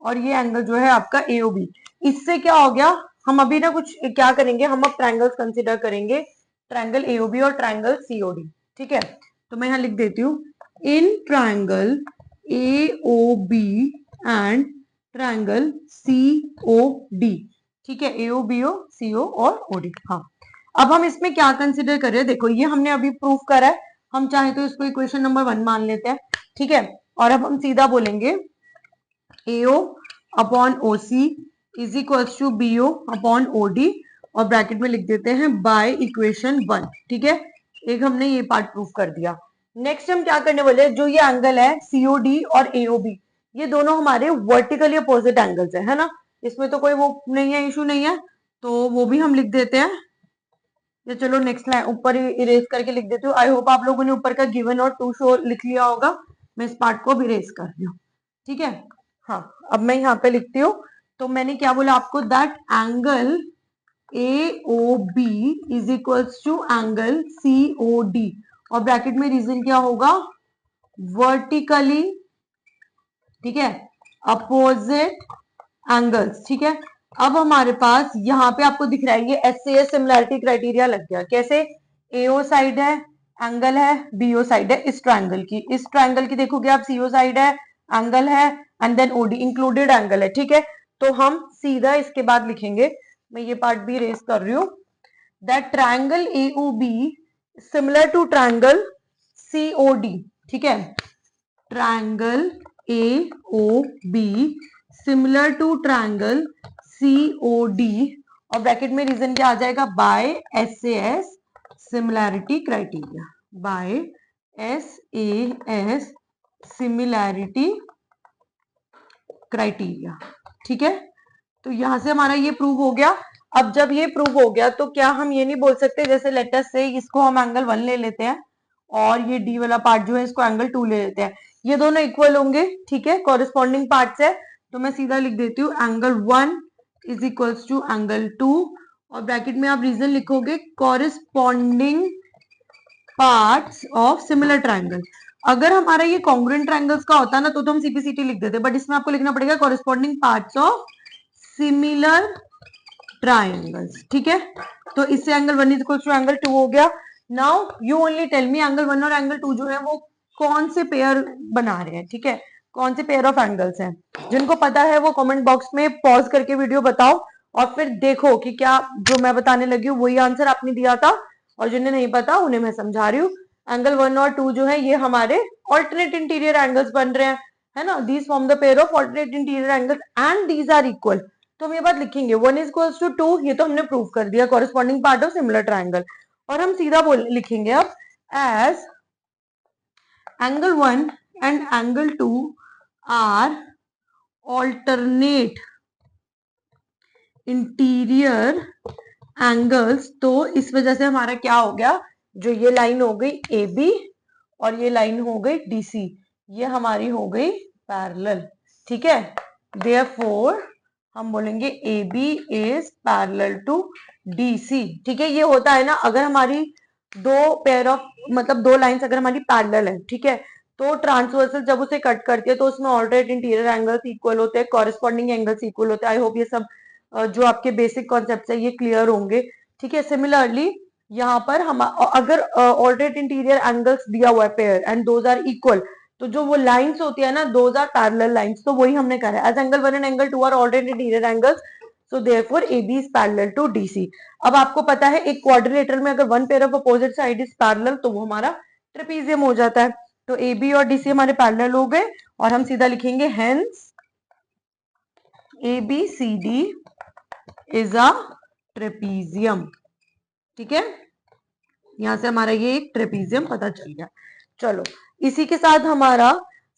और ये एंगल जो है आपका एओबी, इससे क्या हो गया, हम अभी ना कुछ क्या करेंगे, हम अब ट्रायंगल्स कंसीडर करेंगे, ट्रायंगल एओबी और ट्रायंगल सीओडी। ठीक है, तो मैं यहां लिख देती हूँ in triangle AOB and triangle COD. ठीक है, एओबीओ सीओ और ओडी। हाँ, अब हम इसमें क्या कंसिडर कर रहे हैं, देखो ये हमने अभी प्रूफ करा है, हम चाहे तो इसको इक्वेशन नंबर 1 मान लेते हैं। ठीक है, और अब हम सीधा बोलेंगे AO upon OC is equals to BO upon OD और ब्रैकेट में लिख देते हैं बाय इक्वेशन 1। ठीक है, एक हमने ये पार्ट प्रूफ कर दिया। नेक्स्ट हम क्या करने वाले, जो ये एंगल है COD और AOB, ये दोनों हमारे वर्टिकली अपोजिट एंगल्स है ना, इसमें तो कोई वो नहीं है, इशू नहीं है, तो वो भी हम लिख देते हैं। ये चलो नेक्स्ट लाइन ऊपर इरेज करके लिख देती हूँ। आई होप आप लोगों ने ऊपर का गिवन और टू शो लिख लिया होगा, मैं इस पार्ट को भी इरेज कर रही हूँ। ठीक है, हाँ, अब मैं यहाँ पे लिखती हूँ, तो मैंने क्या बोला आपको, that angle AOB is equals to angle COD और ब्रैकेट में रीजन क्या होगा, वर्टिकली, ठीक है, अपोजिट एंगल्स। ठीक है, अब हमारे पास यहाँ पे आपको दिख रहा है ये SAS सिमिलैरिटी क्राइटेरिया लग गया। कैसे, AO साइड है, एंगल है, BO साइड है इस ट्रायंगल की, इस ट्रायंगल की देखोगे आप CO साइड है, एंगल है, and then OD included angle है। ठीक है, तो हम सीधा इसके बाद लिखेंगे, मैं ये पार्ट भी रेस कर रही हूँ, that triangle AOB similar to triangle COD। ठीक है, triangle AOB similar to triangle COD और ब्रैकेट में रीजन क्या आ जाएगा, by SAS similarity criteria, by SAS similarity criteria. ठीक है, तो यहां से हमारा ये प्रूव हो गया। अब जब ये प्रूव हो गया तो क्या हम ये नहीं बोल सकते, जैसे लेटर से इसको हम एंगल 1 ले लेते हैं और ये D वाला पार्ट जो है इसको एंगल 2 ले लेते हैं, ये दोनों इक्वल होंगे। ठीक है, कॉरेस्पॉन्डिंग पार्ट्स है, तो मैं सीधा लिख देती हूँ angle 1 is equals to angle 2 और ब्रैकेट में आप रीजन लिखोगे corresponding parts of similar triangle. अगर हमारा ये कॉन्ग्रुएंट ट्रायंगल्स का होता ना तो हम CPCT लिख देते, बट इसमें आपको लिखना पड़ेगा corresponding parts of similar triangles. ठीक है, तो इससे angle 1 is equal to angle 2 हो गया। Now you only tell me angle 1 और एंगल 2 जो है वो कौन से पेयर बना रहे हैं। ठीक है, कौन से पेयर ऑफ एंगल्स हैं, जिनको पता है वो कमेंट बॉक्स में पॉज करके वीडियो बताओ और फिर देखो कि क्या जो मैं बताने लगी हूँ वही आंसर आपने दिया था, और जिन्हें नहीं पता उन्हें मैं समझा रही हूँ। एंगल 1 और 2 जो है ये हमारे ऑल्टरनेट इंटीरियर एंगल्स बन रहे हैं, है ना, these form the pair of alternate interior angles and these are equal. तो हम ये बात लिखेंगे 1 इज इक्वल्स टू 2, ये तो हमने प्रूव कर दिया, corresponding part of similar triangle. और हम सीधा लिखेंगे अब as angle 1 and angle 2 are alternate interior angles, तो इस वजह से हमारा क्या हो गया, जो ये लाइन हो गई AB और ये लाइन हो गई DC, ये हमारी हो गई पैरेलल। ठीक है, देयरफॉर हम बोलेंगे AB is parallel to DC। ठीक है, ये होता है ना अगर हमारी दो पेयर ऑफ मतलब दो लाइंस अगर हमारी पैरेलल है, ठीक है, तो ट्रांसवर्सल जब उसे कट करती है तो उसमें ऑल्टरनेट इंटीरियर एंगल्स इक्वल होते हैं, कॉरेस्पॉन्डिंग एंगल्स इक्वल होते हैं। आई होप ये सब जो आपके बेसिक कॉन्सेप्ट है ये क्लियर होंगे। ठीक है, सिमिलरली यहाँ पर हम अगर ऑल्टरनेट इंटीरियर एंगल्स दिया हुआ है pair and those are equal, तो जो वो लाइंस होती है ना दोज आर पैरेलल लाइंस, तो वही हमने करा है as angle 1 and angle 2 are alternate interior angles, so therefore AB is parallel to DC। अब आपको पता है एक क्वाड्रिलेटरल में अगर one pair of opposite side is parallel तो वो हमारा ट्रेपीजियम हो जाता है। तो AB और DC हमारे पैरेलल हो गए और हम सीधा लिखेंगे hence ABCD is a trapezium. ठीक है, यहां से हमारा ये एक ट्रेपीजियम पता चल गया। चलो, इसी के साथ हमारा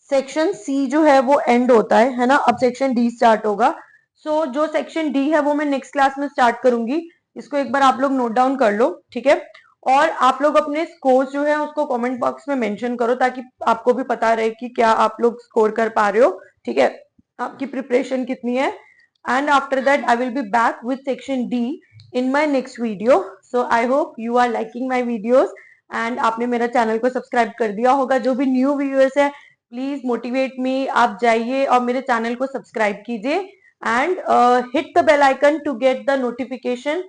सेक्शन C जो है वो एंड होता है ना, अब सेक्शन D स्टार्ट होगा। सो जो सेक्शन D है वो मैं नेक्स्ट क्लास में स्टार्ट करूंगी, इसको एक बार आप लोग नोट डाउन कर लो। ठीक है, और आप लोग अपने स्कोर जो है उसको कमेंट बॉक्स में मेंशन करो ताकि आपको भी पता रहे कि क्या आप लोग स्कोर कर पा रहे हो। ठीक है, आपकी प्रिपरेशन कितनी है, and after that I will be back with section D in my next video. So I hope you are liking my videos and आपने मेरा चैनल को सब्सक्राइब कर दिया होगा। जो भी न्यू व्यूअर्स है, प्लीज मोटिवेट मी, आप जाइए और मेरे चैनल को सब्सक्राइब कीजिए and hit the bell icon to get the notification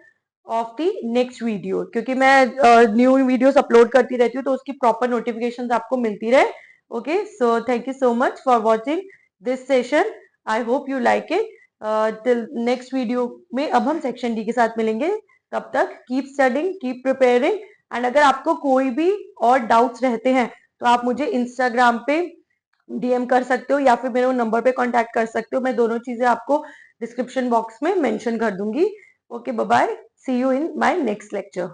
of the next video, क्योंकि मैं न्यू वीडियोस अपलोड करती रहती हूँ तो उसकी प्रॉपर नोटिफिकेशन आपको मिलती रहे। Okay, so thank you so much for watching this session. I hope you like it. Till next video में अब हम सेक्शन डी के साथ मिलेंगे। तब तक keep studying, keep preparing, and अगर आपको कोई भी और डाउट्स रहते हैं तो आप मुझे इंस्टाग्राम पे डीएम कर सकते हो या फिर मेरे नंबर पे कांटेक्ट कर सकते हो। मैं दोनों चीजें आपको डिस्क्रिप्शन बॉक्स में मेंशन कर दूंगी। Okay, bye bye, see you in my next lecture.